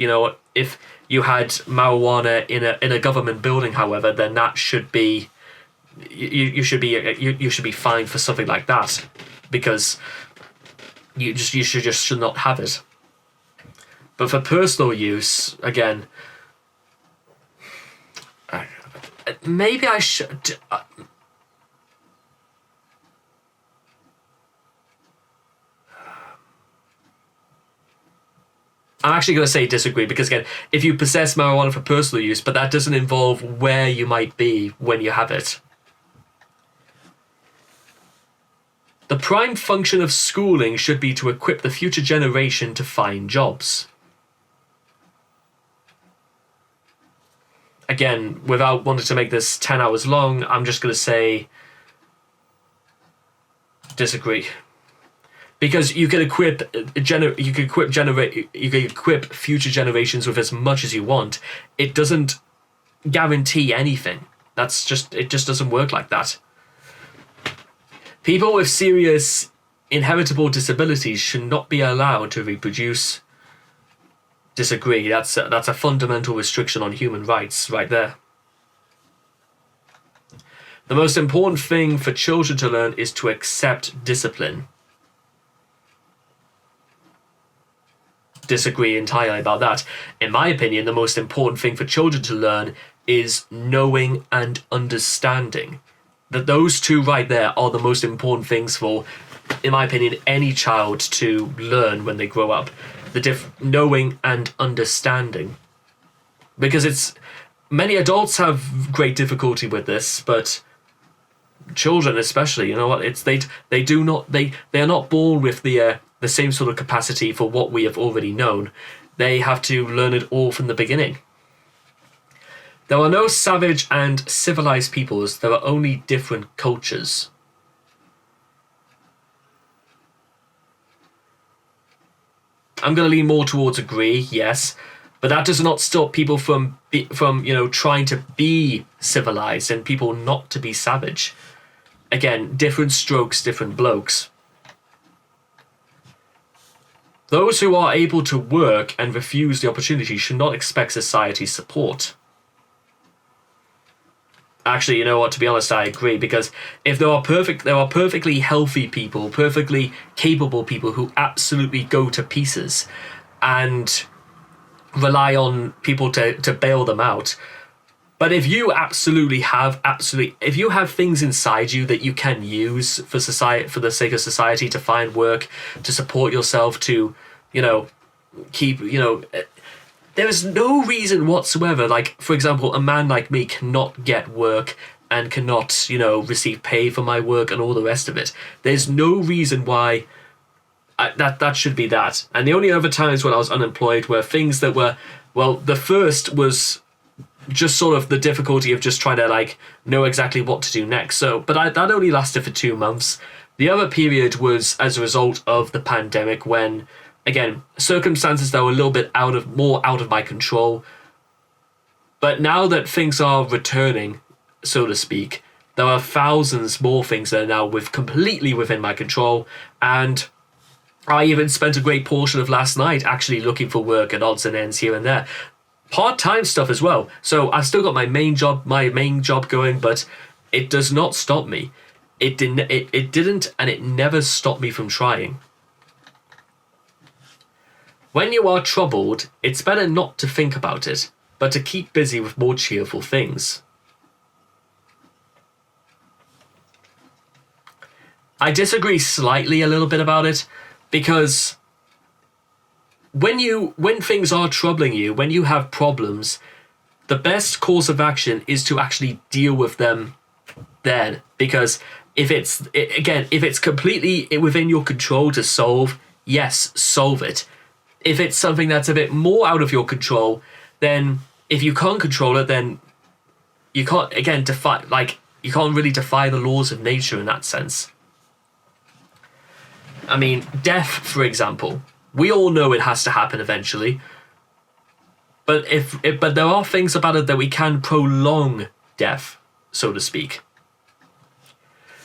If you had marijuana in a government building, however, then that should be you should be fined for something like that, because you should not have it. But for personal use, again, maybe I should. I'm actually going to say disagree, because again, if you possess marijuana for personal use, but that doesn't involve where you might be when you have it. The prime function of schooling should be to equip the future generation to find jobs. Again, without wanting to make this 10 hours long, I'm just going to say disagree. Because you can equip future generations with as much as you want. It doesn't guarantee anything. It just doesn't work like that. People with serious inheritable disabilities should not be allowed to reproduce. Disagree. That's a fundamental restriction on human rights right there. The most important thing for children to learn is to accept discipline. Disagree entirely about that. In my opinion, the most important thing for children to learn is knowing and understanding. That those two right there are the most important things for, in my opinion, any child to learn when they grow up. Knowing and understanding. Because many adults have great difficulty with this, but children especially, you know what, they are not born with the same sort of capacity for what we have already known. They have to learn it all from the beginning. There are no savage and civilized peoples, there are only different cultures. I'm going to lean more towards agree, yes, but that does not stop people from trying to be civilized and people not to be savage. Again, different strokes, different blokes. Those who are able to work and refuse the opportunity should not expect society's support. Actually, you know what, to be honest, I agree, because if there are perfectly healthy people, perfectly capable people who absolutely go to pieces and rely on people to bail them out. But if you if you have things inside you that you can use for society, for the sake of society, to find work, to support yourself, to, keep, there is no reason whatsoever, like, for example, a man like me cannot get work and cannot, receive pay for my work and all the rest of it. There's no reason why that should be that. And the only other times when I was unemployed were things that were, well, the first was just sort of the difficulty of just trying to, know exactly what to do next. But that only lasted for 2 months. The other period was as a result of the pandemic, when, again, circumstances that were a little bit more out of my control. But now that things are returning, so to speak, there are thousands more things that are now completely within my control. And I even spent a great portion of last night actually looking for work at odds and ends here and there. Part-time stuff as well. So I've still got my main job going, but it does not stop me. It didn't, and it never stopped me from trying. When you are troubled, it's better not to think about it, but to keep busy with more cheerful things. I disagree slightly a little bit about it, because when things are troubling you, when you have problems, the best course of action is to actually deal with them then. Because if it's completely within your control to solve, yes, solve it. If it's something that's a bit more out of your control, then if you can't control it, then you can't, again, you can't really defy the laws of nature in that sense. I mean, death, for example, we all know it has to happen eventually. But but there are things about it that we can prolong death, so to speak.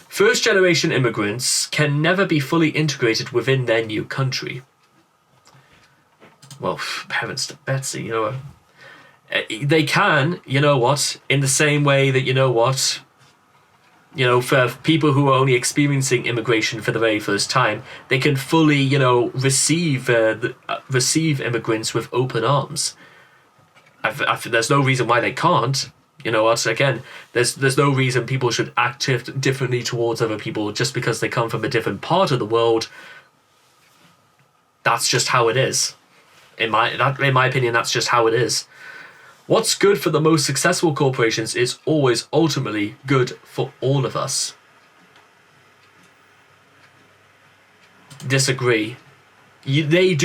First-generation immigrants can never be fully integrated within their new country. Well, parents to Betsy, they can, in the same way that, for people who are only experiencing immigration for the very first time, they can fully, receive immigrants with open arms. There's no reason why they can't. Again, there's no reason people should act differently towards other people just because they come from a different part of the world. That's just how it is. In my opinion, that's just how it is. What's good for the most successful corporations is always ultimately good for all of us. Disagree. They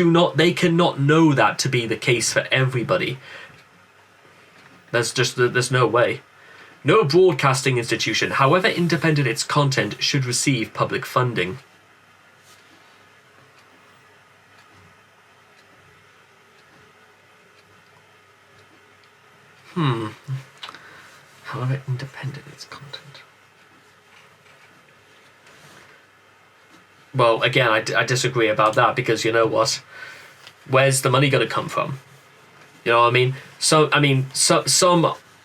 cannot know that to be the case for everybody. There's no way. No broadcasting institution, however independent its content, should receive public funding. However independent its content. Well, again, I disagree about that, because you know what? Where's the money going to come from? You know what I mean? Some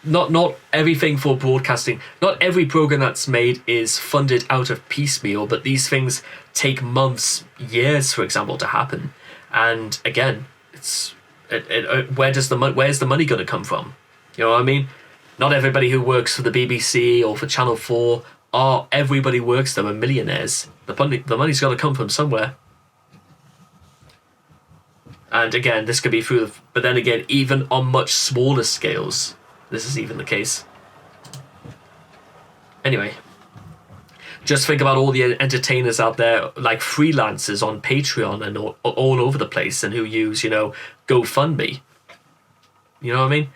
not everything for broadcasting. Not every program that's made is funded out of piecemeal, but these things take months, years, for example, to happen. And again, where's the money going to come from? You know what I mean? Not everybody who works for the BBC or for Channel 4 everybody works them are millionaires. The money's got to come from somewhere. And again, this could be through but then again, even on much smaller scales, this is even the case. Anyway, just think about all the entertainers out there, like freelancers on Patreon and all over the place, and who use, GoFundMe. You know what I mean?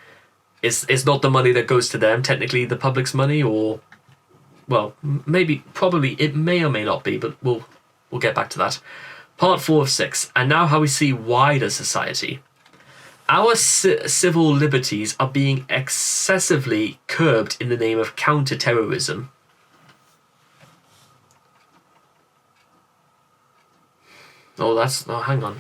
It's not the money that goes to them, technically the public's money, or, well, probably it may or may not be, but we'll get back to that. Part 4 of 6, and now how we see wider society. Our civil liberties are being excessively curbed in the name of counter-terrorism. Hang on.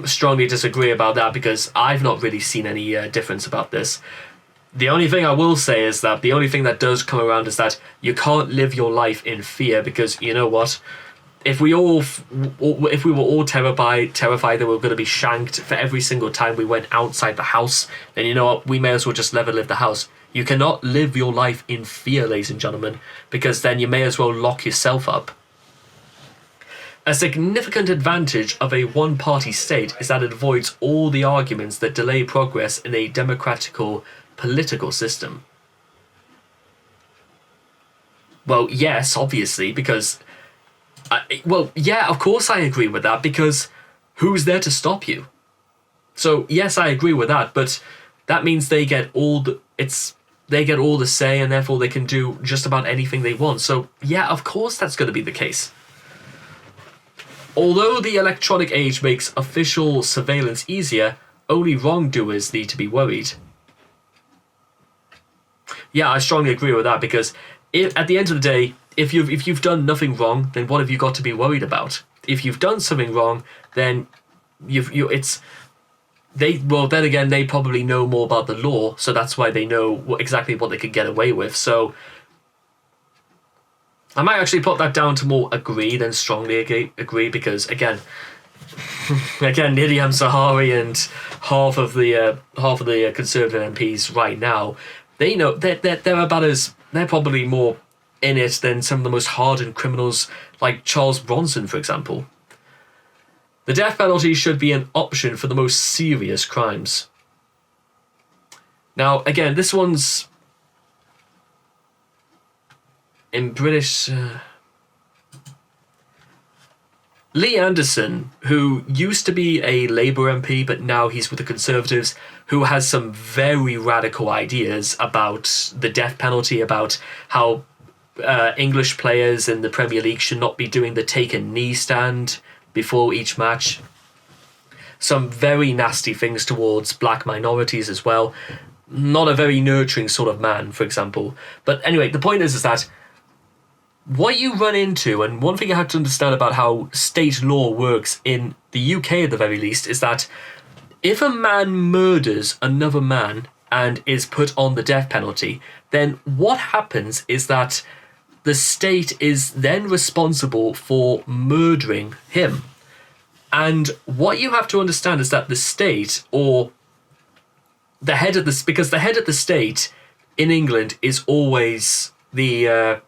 Strongly disagree about that, because I've not really seen any difference about this. The only thing I will say is that the only thing that does come around is that you can't live your life in fear, because you know what? If we were all terrified that we were going to be shanked for every single time we went outside the house, then you know what? We may as well just never leave the house. You cannot live your life in fear, ladies and gentlemen, because then you may as well lock yourself up. A significant advantage of a one-party state is that it avoids all the arguments that delay progress in a democratical political system. Well, yes, obviously, because... of course I agree with that, because who's there to stop you? So, yes, I agree with that, but that means they get all the say, and therefore they can do just about anything they want. So, yeah, of course that's going to be the case. Although the electronic age makes official surveillance easier, only wrongdoers need to be worried. Yeah, I strongly agree with that, because at the end of the day, if you've done nothing wrong, then what have you got to be worried about? If you've done something wrong, then they probably know more about the law, so that's why they know exactly what they could get away with. So I might actually put that down to more agree than strongly agree, because again, Nidhi Sahari and half of the Conservative MPs right now, they know they're probably more in it than some of the most hardened criminals like Charles Bronson, for example. The death penalty should be an option for the most serious crimes. Now, again, this one's in British... Lee Anderson, who used to be a Labour MP, but now he's with the Conservatives, who has some very radical ideas about the death penalty, about how English players in the Premier League should not be doing the take a knee stand before each match. Some very nasty things towards black minorities as well. Not a very nurturing sort of man, for example. But anyway, the point is that what you run into, and one thing you have to understand about how state law works in the UK at the very least, is that if a man murders another man and is put on the death penalty, then what happens is that the state is then responsible for murdering him. And what you have to understand is that the state, or the head of because the head of the state in England is always the...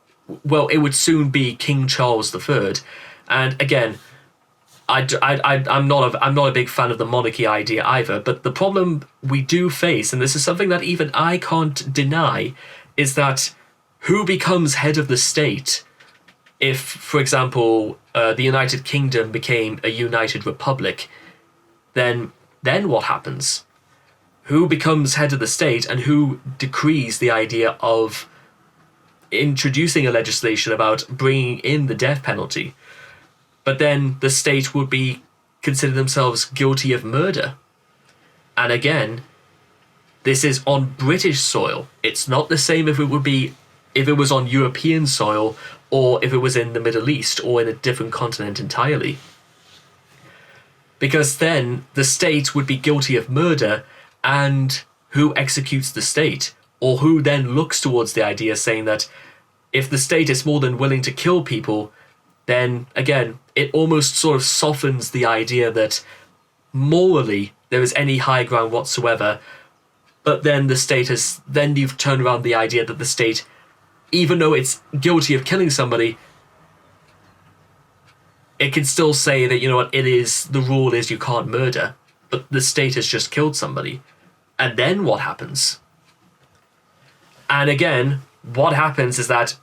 it would soon be King Charles III. And again, I'm not a big fan of the monarchy idea either, but the problem we do face, and this is something that even I can't deny, is that who becomes head of the state if, for example, the United Kingdom became a united republic? Then what happens? Who becomes head of the state, and who decrees the idea of introducing a legislation about bringing in the death penalty? But then the state would be consider themselves guilty of murder. And again, this is on British soil. It's not the same if it would be if it was on European soil or if it was in the Middle East or in a different continent entirely. Because then the state would be guilty of murder, and who executes the state? Or who then looks towards the idea saying that if the state is more than willing to kill people, then again, it almost sort of softens the idea that morally there is any high ground whatsoever. But then then you've turned around the idea that the state, even though it's guilty of killing somebody, it can still say that, you know what, the rule is you can't murder, but the state has just killed somebody. And then what happens? And again, what happens is that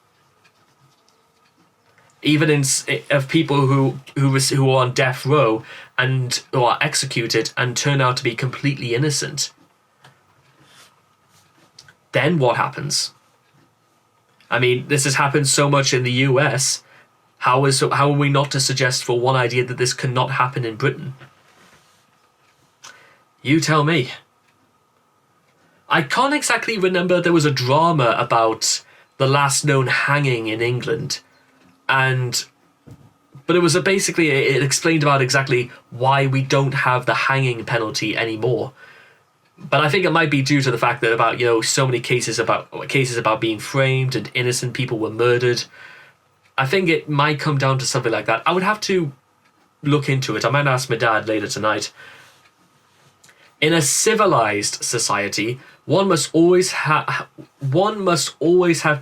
even of people who are on death row and who are executed and turn out to be completely innocent, then what happens? I mean, this has happened so much in the US. How are we not to suggest for one idea that this cannot happen in Britain? You tell me. I can't exactly remember. There was a drama about the last known hanging in England, but it was basically it explained about exactly why we don't have the hanging penalty anymore. But I think it might be due to the fact that about, you know, so many cases about being framed and innocent people were murdered. I think it might come down to something like that. I would have to look into it. I might ask my dad later tonight. In a civilized society, one must always have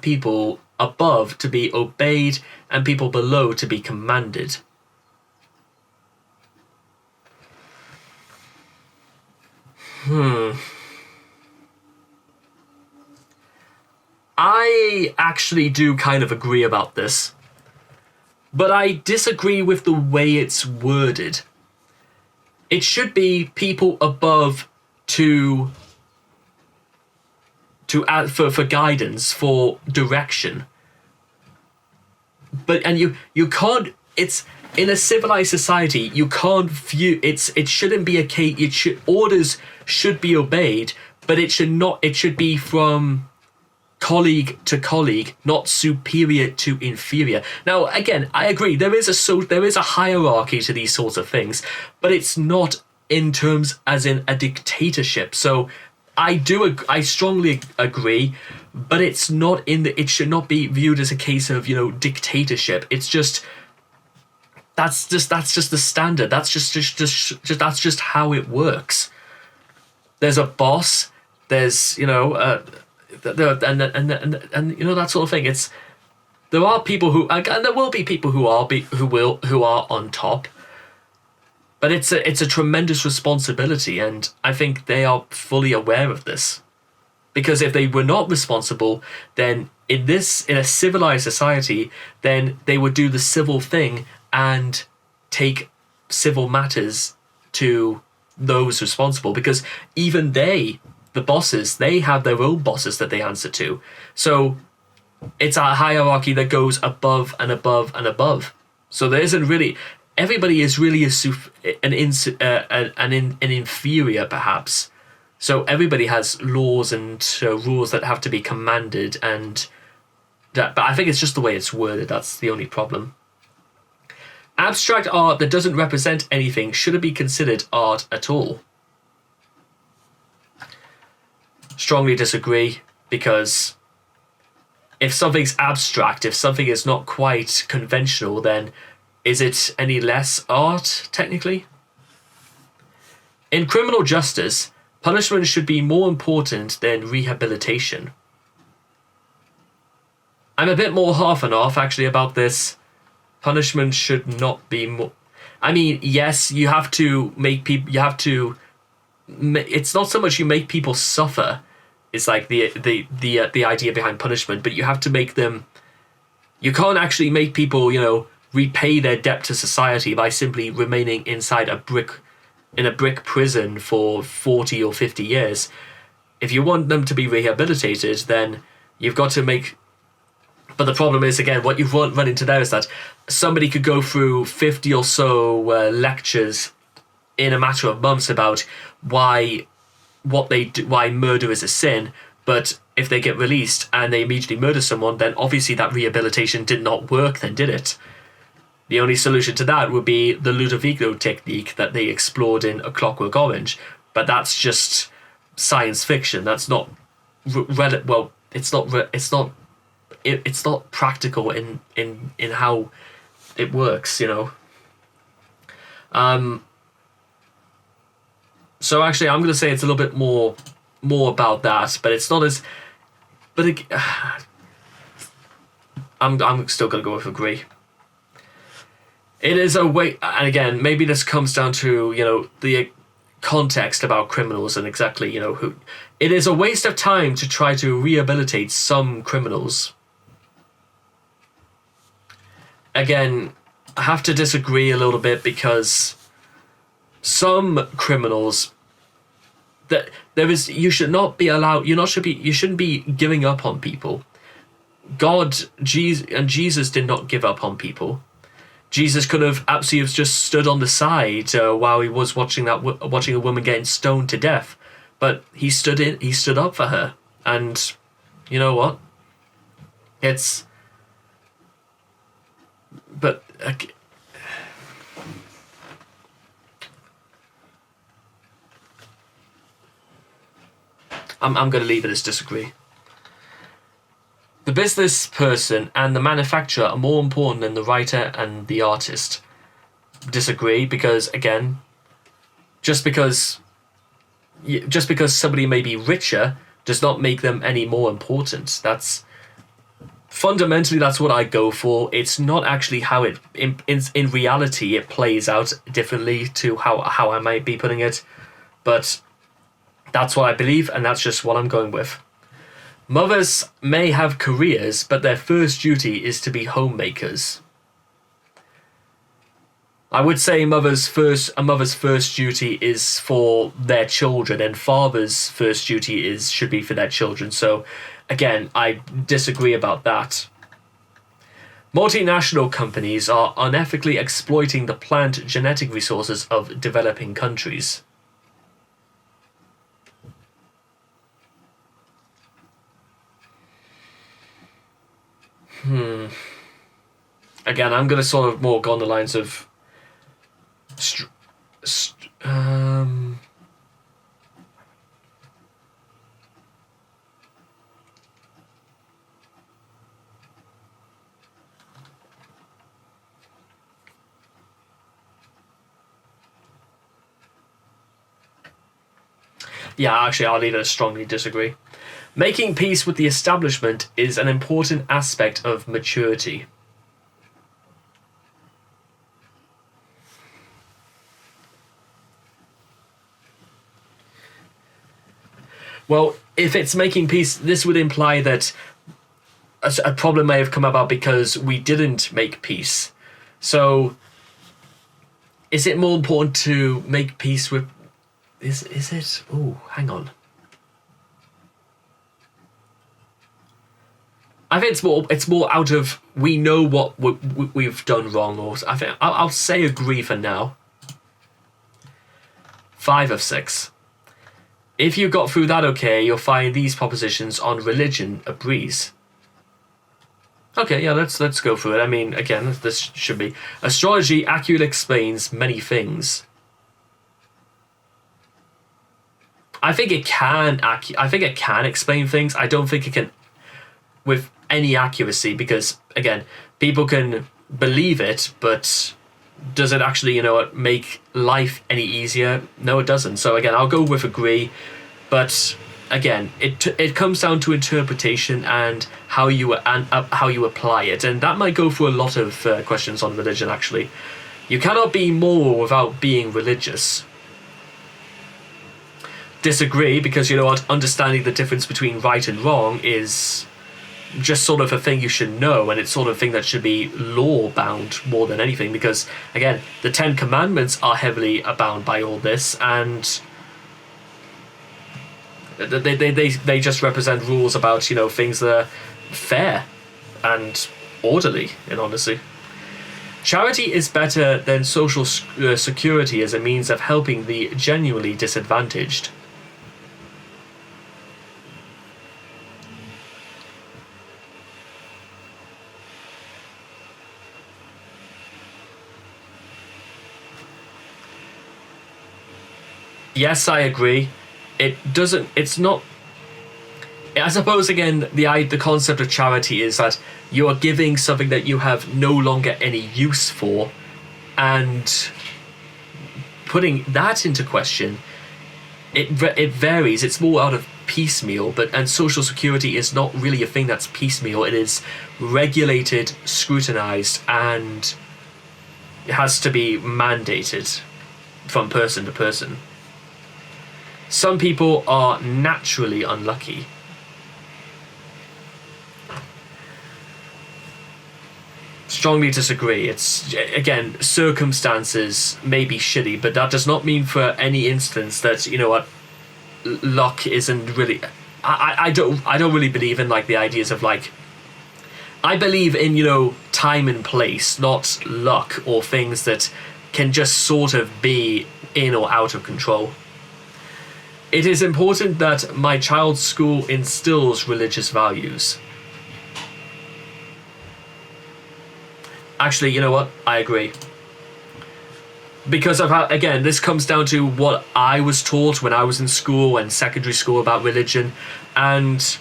people above to be obeyed and people below to be commanded. I actually do kind of agree about this, but I disagree with the way it's worded. It should be people above for guidance, for direction. And you can't. It's in a civilized society. You can't view it shouldn't be a case. Orders should be obeyed, but it should not. It should be from colleague to colleague, not superior to inferior. Now, again, I agree. There is a hierarchy to these sorts of things, but it's not in terms as in a dictatorship. So I strongly agree, but it's not it should not be viewed as a case of, you know, dictatorship. It's just that's just the standard. That's just how it works. There's a boss. There's, you know, and you know, that sort of thing. There are people who, and there will be people who are on top. But it's a tremendous responsibility, and I think they are fully aware of this. Because if they were not responsible, then in a civilized society, then they would do the civil thing and take civil matters to those responsible. Because even the bosses, they have their own bosses that they answer to. So it's a hierarchy that goes above and above and above. So there isn't really. Everybody is really an inferior, perhaps. So everybody has laws and rules that have to be commanded, but I think it's just the way it's worded. That's the only problem. Abstract art that doesn't represent anything shouldn't be considered art at all. Strongly disagree, because if something's abstract, if something is not quite conventional, then is it any less art, technically? In criminal justice, punishment should be more important than rehabilitation. I'm a bit more half and half, actually, about this. Punishment should not be more. I mean, yes, you have to make people. It's not so much you make people suffer. It's like the idea behind punishment, but you have to make them. You can't actually make people, you know, repay their debt to society by simply remaining inside a brick prison for 40 or 50 years. If you want them to be rehabilitated, then you've got to make. But the problem is, again, what you've run into there is that somebody could go through 50 or so lectures in a matter of months about why murder is a sin, but if they get released and they immediately murder someone, then obviously that rehabilitation did not work then, did it? The only solution to that would be the Ludovico technique that they explored in A Clockwork Orange, but that's just science fiction. That's not it's not practical in how it works, you know. So actually, I'm going to say it's a little bit more about that, but it's not as. But I'm still going to go with agree. It is a way, and again, maybe this comes down to, you know, the context about criminals and exactly, you know, who. It is a waste of time to try to rehabilitate some criminals. Again, I have to disagree a little bit, because some criminals that you shouldn't be giving up on people. Jesus did not give up on people. Jesus could have absolutely just stood on the side while he was watching a woman getting stoned to death, but he stood up for her, and you know what? I'm going to leave it as disagree. The business person and the manufacturer are more important than the writer and the artist. Disagree, because again, just because somebody may be richer does not make them any more important. That's fundamentally, that's what I go for. It's not actually how it in reality it plays out differently to how I might be putting it, but that's what I believe, and that's just what I'm going with. Mothers may have careers, but their first duty is to be homemakers. I would say a mother's first duty is for their children, and father's first duty should be for their children. So, again, I disagree about that. Multinational companies are unethically exploiting the plant genetic resources of developing countries. Again, I'm going to sort of more go on the lines of yeah, actually, I'll leave it as strongly disagree. Making peace with the establishment is an important aspect of maturity. Well, if it's making peace, this would imply that a problem may have come about because we didn't make peace. So, is it more important to make peace with... Is it... Oh, hang on. I think it's more out of we know what we've done wrong, or I think I'll say agree for now. 5 of 6. If you got through that okay, you'll find these propositions on religion a breeze. Okay, yeah, let's go through it. I mean, again, this should be astrology accurately explains many things. I think it can explain things. I don't think it can with any accuracy, because again, people can believe it, but does it actually, make life any easier? No, it doesn't. So again, I'll go with agree, but again, it comes down to interpretation and how you apply it, and that might go for a lot of questions on religion. Actually, you cannot be moral without being religious. Disagree, because you know what, understanding the difference between right and wrong is just sort of a thing you should know, and it's sort of a thing that should be law bound more than anything, because again, the 10 Commandments are heavily bound by all this, and they just represent rules about things that are fair and orderly, in honesty. Charity is better than social security as a means of helping the genuinely disadvantaged. yes, I agree. It's not. I suppose again, the concept of charity is that you are giving something that you have no longer any use for, and putting that into question, it varies. It's more out of piecemeal, and social security is not really a thing that's piecemeal. It is regulated, scrutinized, and it has to be mandated from person to person. Some people are naturally unlucky. Strongly disagree. It's, again, circumstances may be shitty, but that does not mean for any instance that, you know what, luck isn't really. I don't really believe in like the ideas of like. I believe in, you know, time and place, not luck or things that can just sort of be in or out of control. It is important that my child's school instills religious values. Actually, you know what? I agree. Because of how, again, this comes down to what I was taught when I was in school and secondary school about religion, and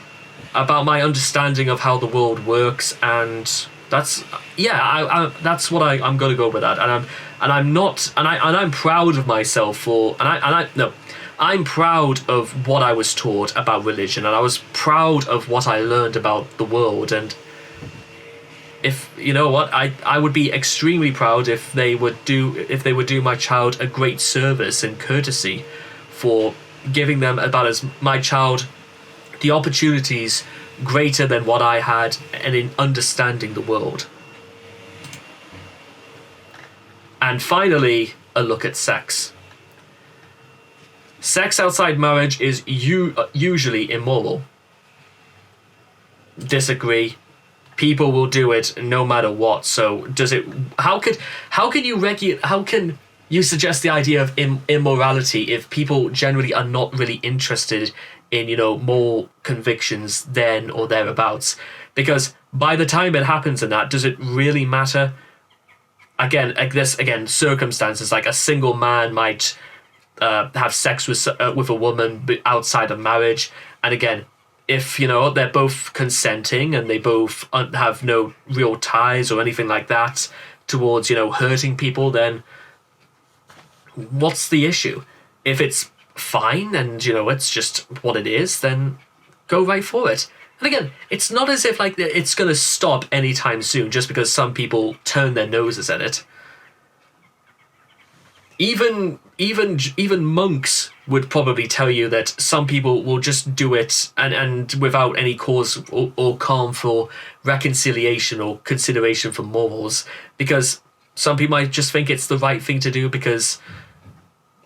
about my understanding of how the world works, and that's that's what I'm going to go with that, and I'm proud of myself for, I'm proud of what I was taught about religion, and I was proud of what I learned about the world, and if you know what, I would be extremely proud if they would do my child a great service and courtesy for giving them my child the opportunities greater than what I had and in understanding the world. And finally, a look at sex. Sex outside marriage is usually immoral. Disagree. People will do it no matter what. So does it? How can you suggest the idea of immorality if people generally are not really interested in, you know, moral convictions then or thereabouts? Because by the time it happens in that, does it really matter? Again, circumstances, like a single man might have sex with a woman outside of marriage, and again, if, you know, they're both consenting and they both have no real ties or anything like that towards, you know, hurting people, then what's the issue? If it's fine and, you know, it's just what it is, then go right for it. And again, it's not as if like it's going to stop anytime soon just because some people turn their noses at it. Even monks would probably tell you that some people will just do it and without any cause or calm for reconciliation or consideration for morals, because some people might just think it's the right thing to do because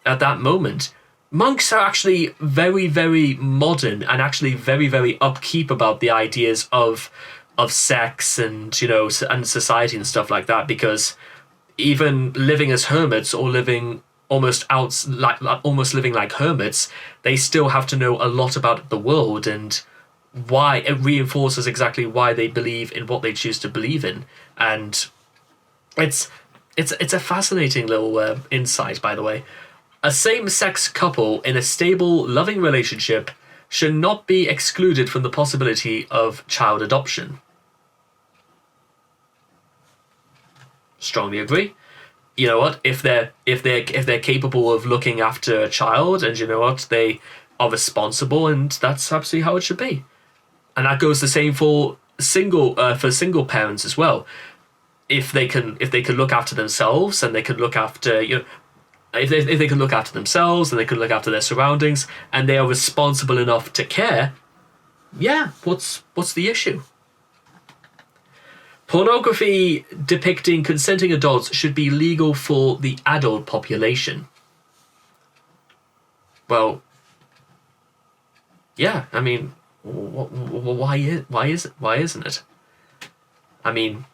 at that moment. Monks are actually very, very modern and actually very, very upkeep about the ideas of sex and, you know, and society and stuff like that, because even living as hermits or living almost living like hermits, they still have to know a lot about the world and why it reinforces exactly why they believe in what they choose to believe in. And it's a fascinating little insight, by the way. A same-sex couple in a stable, loving relationship should not be excluded from the possibility of child adoption. Strongly agree. You know what? If they're capable of looking after a child, and you know what, they are responsible, and that's absolutely how it should be. And that goes the same for single parents as well. If they can look after themselves, and they can look after, you know, if they can look after themselves and they can look after their surroundings and they are responsible enough to care, yeah, what's the issue? Pornography depicting consenting adults should be legal for the adult population. Well, yeah, I mean, why isn't it? I mean,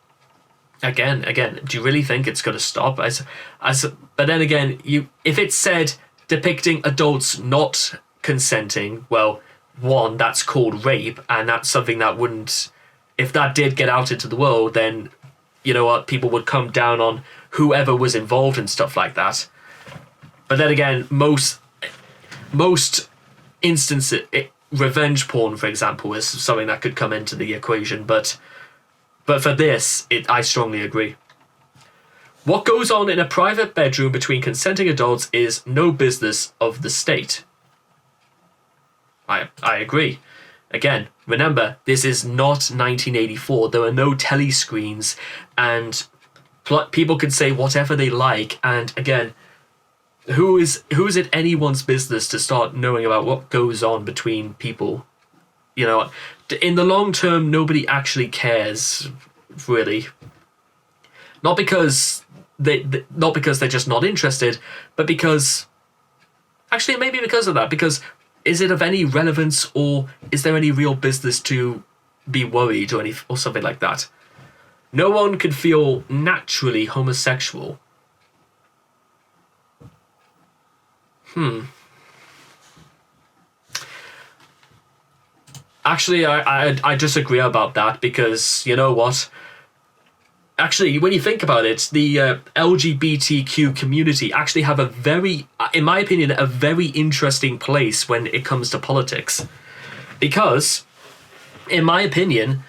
Again, do you really think it's going to stop? But then again, if it said depicting adults not consenting, well, one, that's called rape, and that's something that wouldn't. If that did get out into the world, then you know what, people would come down on whoever was involved and stuff like that. But then again, most instances, revenge porn, for example, is something that could come into the equation. But for this, I strongly agree. What goes on in a private bedroom between consenting adults is no business of the state. I agree. Again, remember, this is not 1984. There are no telescreens, and people can say whatever they like. And again, who is it anyone's business to start knowing about what goes on between people? You know, in the long term, nobody actually cares, really. Not because they're just not interested, but because, actually, maybe because of that. Because is it of any relevance, or is there any real business to be worried or something like that? No one can feel naturally homosexual. Actually, I disagree about that, because you know what? Actually, when you think about it, the LGBTQ community actually have a very, in my opinion, a very interesting place when it comes to politics. Because, in my opinion,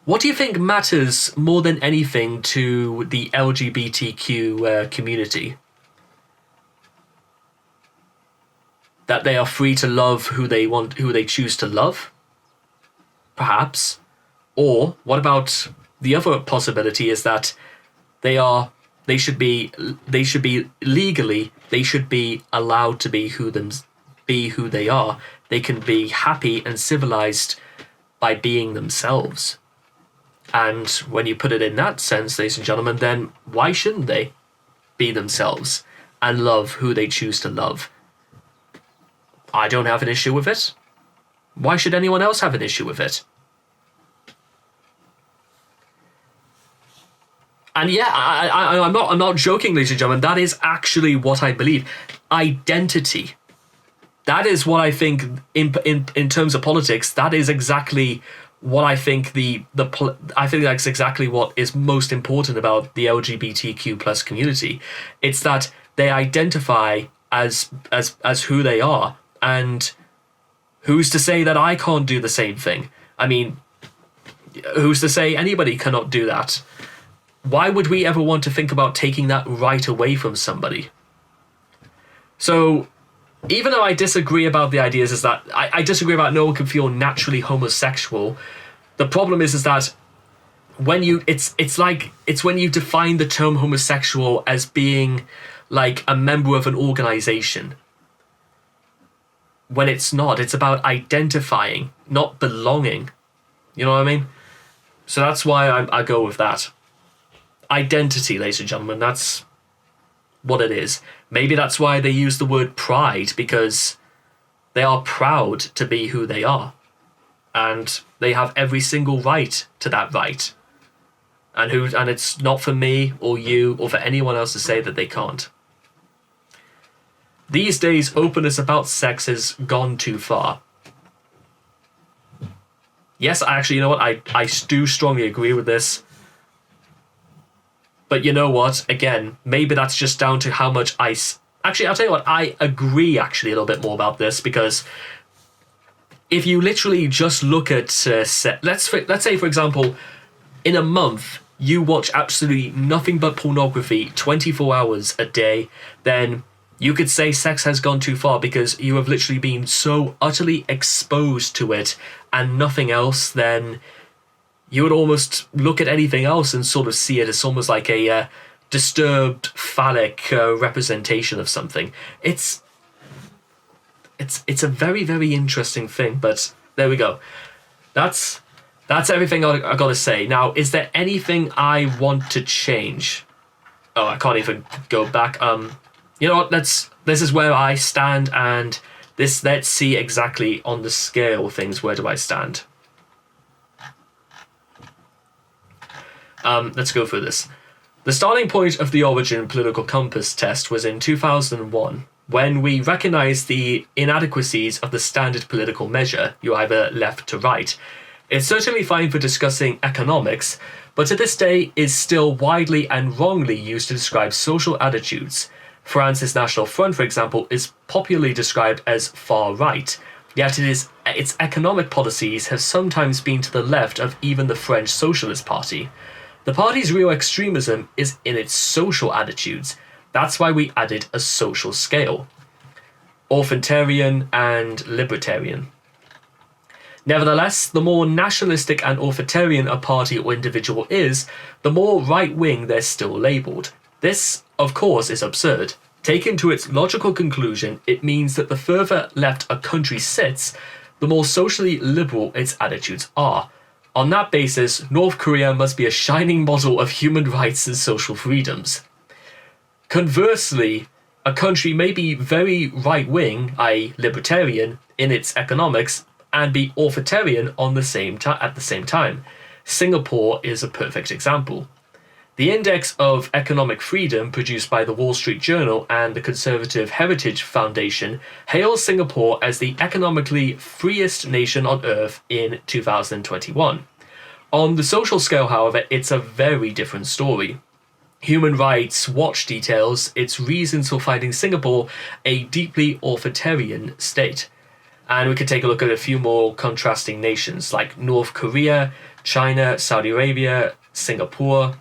what do you think matters more than anything to the LGBTQ community? That they are free to love who they choose to love? Perhaps. Or what about the other possibility is that they should be legally, they should be allowed to be who they are. They can be happy and civilized by being themselves. And when you put it in that sense, ladies and gentlemen, then why shouldn't they be themselves and love who they choose to love? I don't have an issue with it. Why should anyone else have an issue with it? And yeah, I'm not joking, ladies and gentlemen. That is actually what I believe. Identity. That is what I think in terms of politics. That is exactly what I think I think that's exactly what is most important about the LGBTQ plus community. It's that they identify as who they are, and who's to say that I can't do the same thing? I mean, who's to say anybody cannot do that? Why would we ever want to think about taking that right away from somebody? So, even though I disagree about the ideas, is that I disagree about no one can feel naturally homosexual. The problem is that when it's when you define the term homosexual as being like a member of an organization. When it's not, it's about identifying, not belonging. You know what I mean? So that's why I go with that. Identity, ladies and gentlemen, that's what it is. Maybe that's why they use the word pride, because they are proud to be who they are. And they have every single right to that right. And it's not for me or you or for anyone else to say that they can't. These days, openness about sex has gone too far. Yes, actually, you know what? I do strongly agree with this. But you know what? Again, maybe that's just down to how much Actually, I'll tell you what, I agree actually a little bit more about this, because if you literally just look at let's say, for example, in a month, you watch absolutely nothing but pornography 24 hours a day, then you could say sex has gone too far, because you have literally been so utterly exposed to it and nothing else. Then you would almost look at anything else and sort of see it as almost like a disturbed phallic representation of something. It's a very, very interesting thing, but there we go. That's everything I gotta say. Now, is there anything I want to change? Oh, I can't even go back. You know what? This is where I stand, and let's see exactly on the scale of things, where do I stand? Let's go through this. The starting point of the Origin Political Compass test was in 2001, when we recognized the inadequacies of the standard political measure, you either left to right. It's certainly fine for discussing economics, but to this day is still widely and wrongly used to describe social attitudes. France's National Front, for example, is popularly described as far-right, yet its economic policies have sometimes been to the left of even the French Socialist Party. The party's real extremism is in its social attitudes. That's why we added a social scale: authoritarian and libertarian. Nevertheless, the more nationalistic and authoritarian a party or individual is, the more right-wing they're still labelled. This, of course, is absurd. Taken to its logical conclusion, it means that the further left a country sits, the more socially liberal its attitudes are. On that basis, North Korea must be a shining model of human rights and social freedoms. Conversely, a country may be very right-wing, i.e. libertarian, in its economics, and be authoritarian at the same time. Singapore is a perfect example. The Index of Economic Freedom, produced by the Wall Street Journal and the Conservative Heritage Foundation, hails Singapore as the economically freest nation on earth in 2021. On the social scale, however, it's a very different story. Human Rights Watch details its reasons for finding Singapore a deeply authoritarian state. And we can take a look at a few more contrasting nations like North Korea, China, Saudi Arabia, Singapore,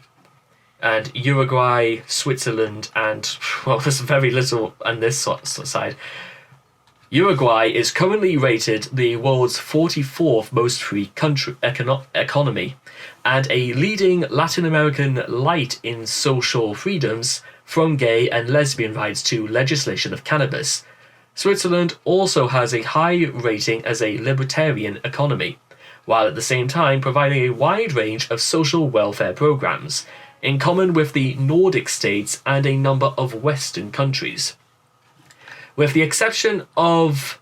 and Uruguay, Switzerland, and, well, there's very little on this side. Uruguay is currently rated the world's 44th most free economy, and a leading Latin American light in social freedoms, from gay and lesbian rights to legislation of cannabis. Switzerland also has a high rating as a libertarian economy, while at the same time providing a wide range of social welfare programs, in common with the Nordic states and a number of Western countries. With the exception of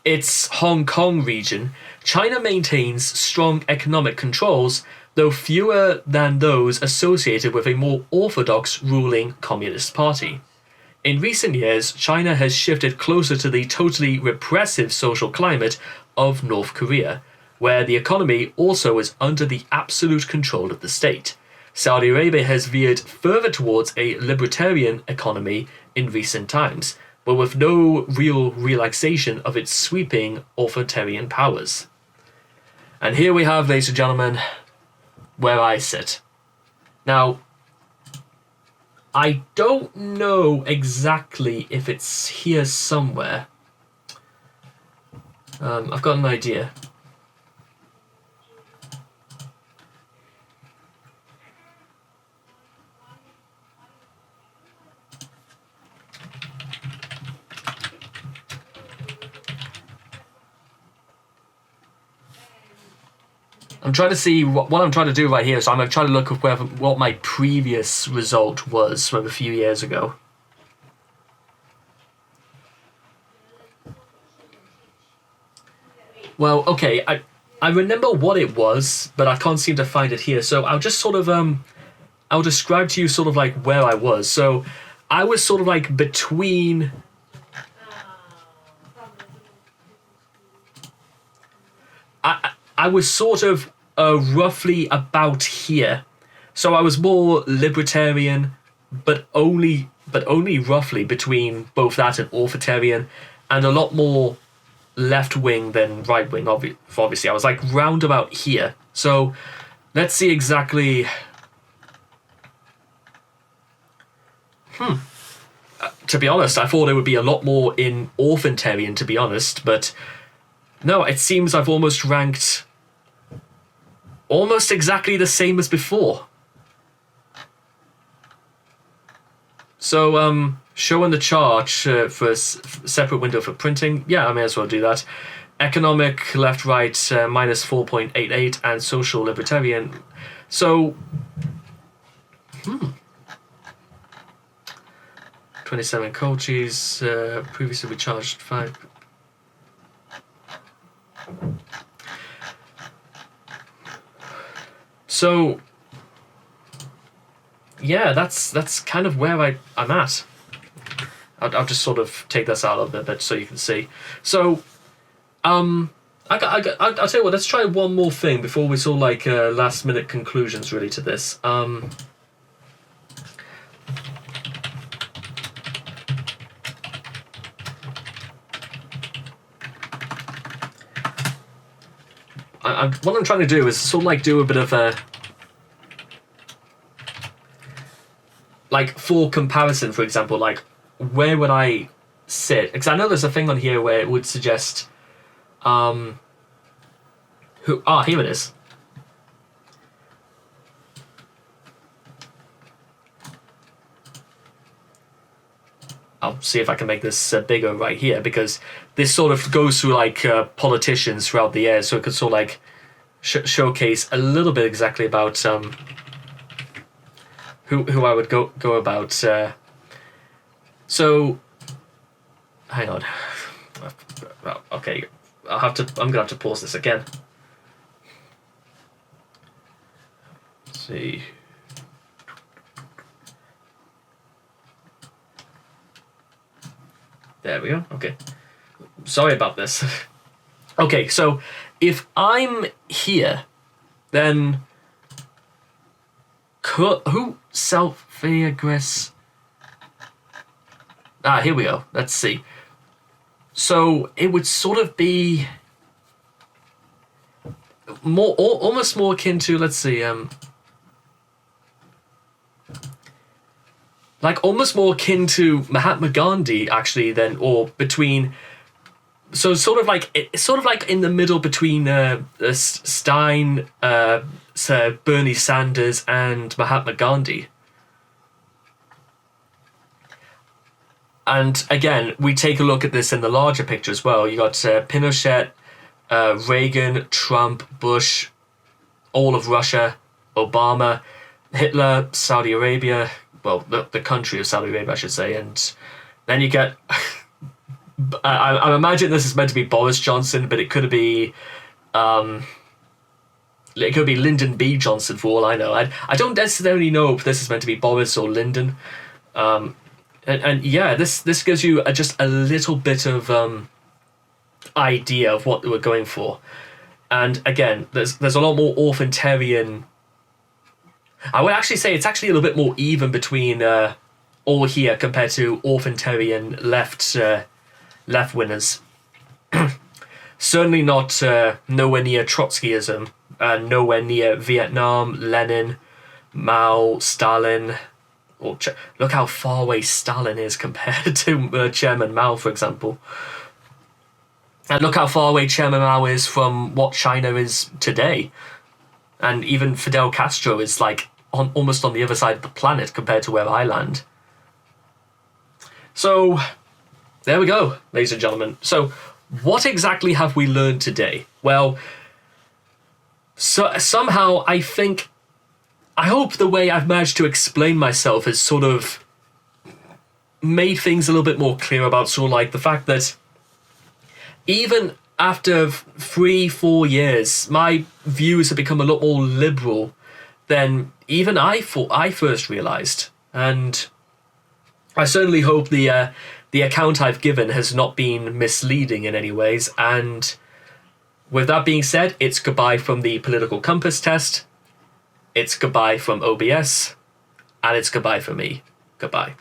its Hong Kong region, China maintains strong economic controls, though fewer than those associated with a more orthodox ruling Communist Party. In recent years, China has shifted closer to the totally repressive social climate of North Korea, where the economy also is under the absolute control of the state. Saudi Arabia has veered further towards a libertarian economy in recent times, but with no real relaxation of its sweeping authoritarian powers. And here we have, ladies and gentlemen, where I sit. Now, I don't know exactly if it's here somewhere. I've got an idea. I'm trying to see what I'm trying to do right here. So I'm going to try to look at what my previous result was from a few years ago. Well, okay, I remember what it was, but I can't seem to find it here. So I'll just sort of I'll describe to you sort of like where I was. So I was sort of like between. I was sort of roughly about here, so I was more libertarian, but only roughly between both that and authoritarian, and a lot more left wing than right wing. Obviously, I was like round about here. So let's see exactly. To be honest, I thought it would be a lot more in authoritarian, to be honest, but no, it seems I've almost ranked almost exactly the same as before. So, showing the chart for a separate window for printing, yeah, I may as well do that. Economic, left-right, minus 4.88, and social libertarian. So, 27 coaches, previously we charged 5. So, yeah, that's kind of where I'm at. I'll just sort of take this out of a bit so you can see. So, I'll tell you what. Let's try one more thing before we sort of like last minute conclusions really to this. what I'm trying to do is sort of like do a bit of a, like for comparison, for example, like where would I sit? Because I know there's a thing on here where it would suggest, here it is. I'll see if I can make this bigger right here, because this sort of goes through like politicians throughout the year, so it could sort of like showcase a little bit exactly about who I would go about. So, hang on. Okay, I'm gonna have to pause this again. Let's see. There we go. Okay. Sorry about this. Okay, so if I'm here, then who self-aggress? Here we go. Let's see. So it would sort of be almost more akin to, let's see, like almost more akin to Mahatma Gandhi, actually, than, or between, so sort of like in the middle between Stein, Sir Bernie Sanders, and Mahatma Gandhi. And again, we take a look at this in the larger picture as well. You got Pinochet, Reagan, Trump, Bush, all of Russia, Obama, Hitler, Saudi Arabia, well, the country of Saudi Arabia, I should say, and then you get, I imagine this is meant to be Boris Johnson, but it could be Lyndon B. Johnson for all I know. I don't necessarily know if this is meant to be Boris or Lyndon. And yeah, this gives you just a little bit of idea of what we're going for. And again, there's a lot more authoritarian. I would actually say it's actually a little bit more even between all here compared to authoritarian left winners. Certainly not nowhere near Trotskyism, nowhere near Vietnam, Lenin, Mao, Stalin. Or look how far away Stalin is compared to Chairman Mao, for example. And look how far away Chairman Mao is from what China is today. And even Fidel Castro is like almost on the other side of the planet compared to where I land. So, there we go, ladies and gentlemen. So, what exactly have we learned today? Well, so somehow I hope the way I've managed to explain myself has sort of made things a little bit more clear about sort of like the fact that even after 3-4 years, my views have become a lot more liberal than even I thought I first realised. And I certainly hope the account I've given has not been misleading in any ways. And with that being said, it's goodbye from the political compass test. It's goodbye from OBS, and it's goodbye from me. Goodbye.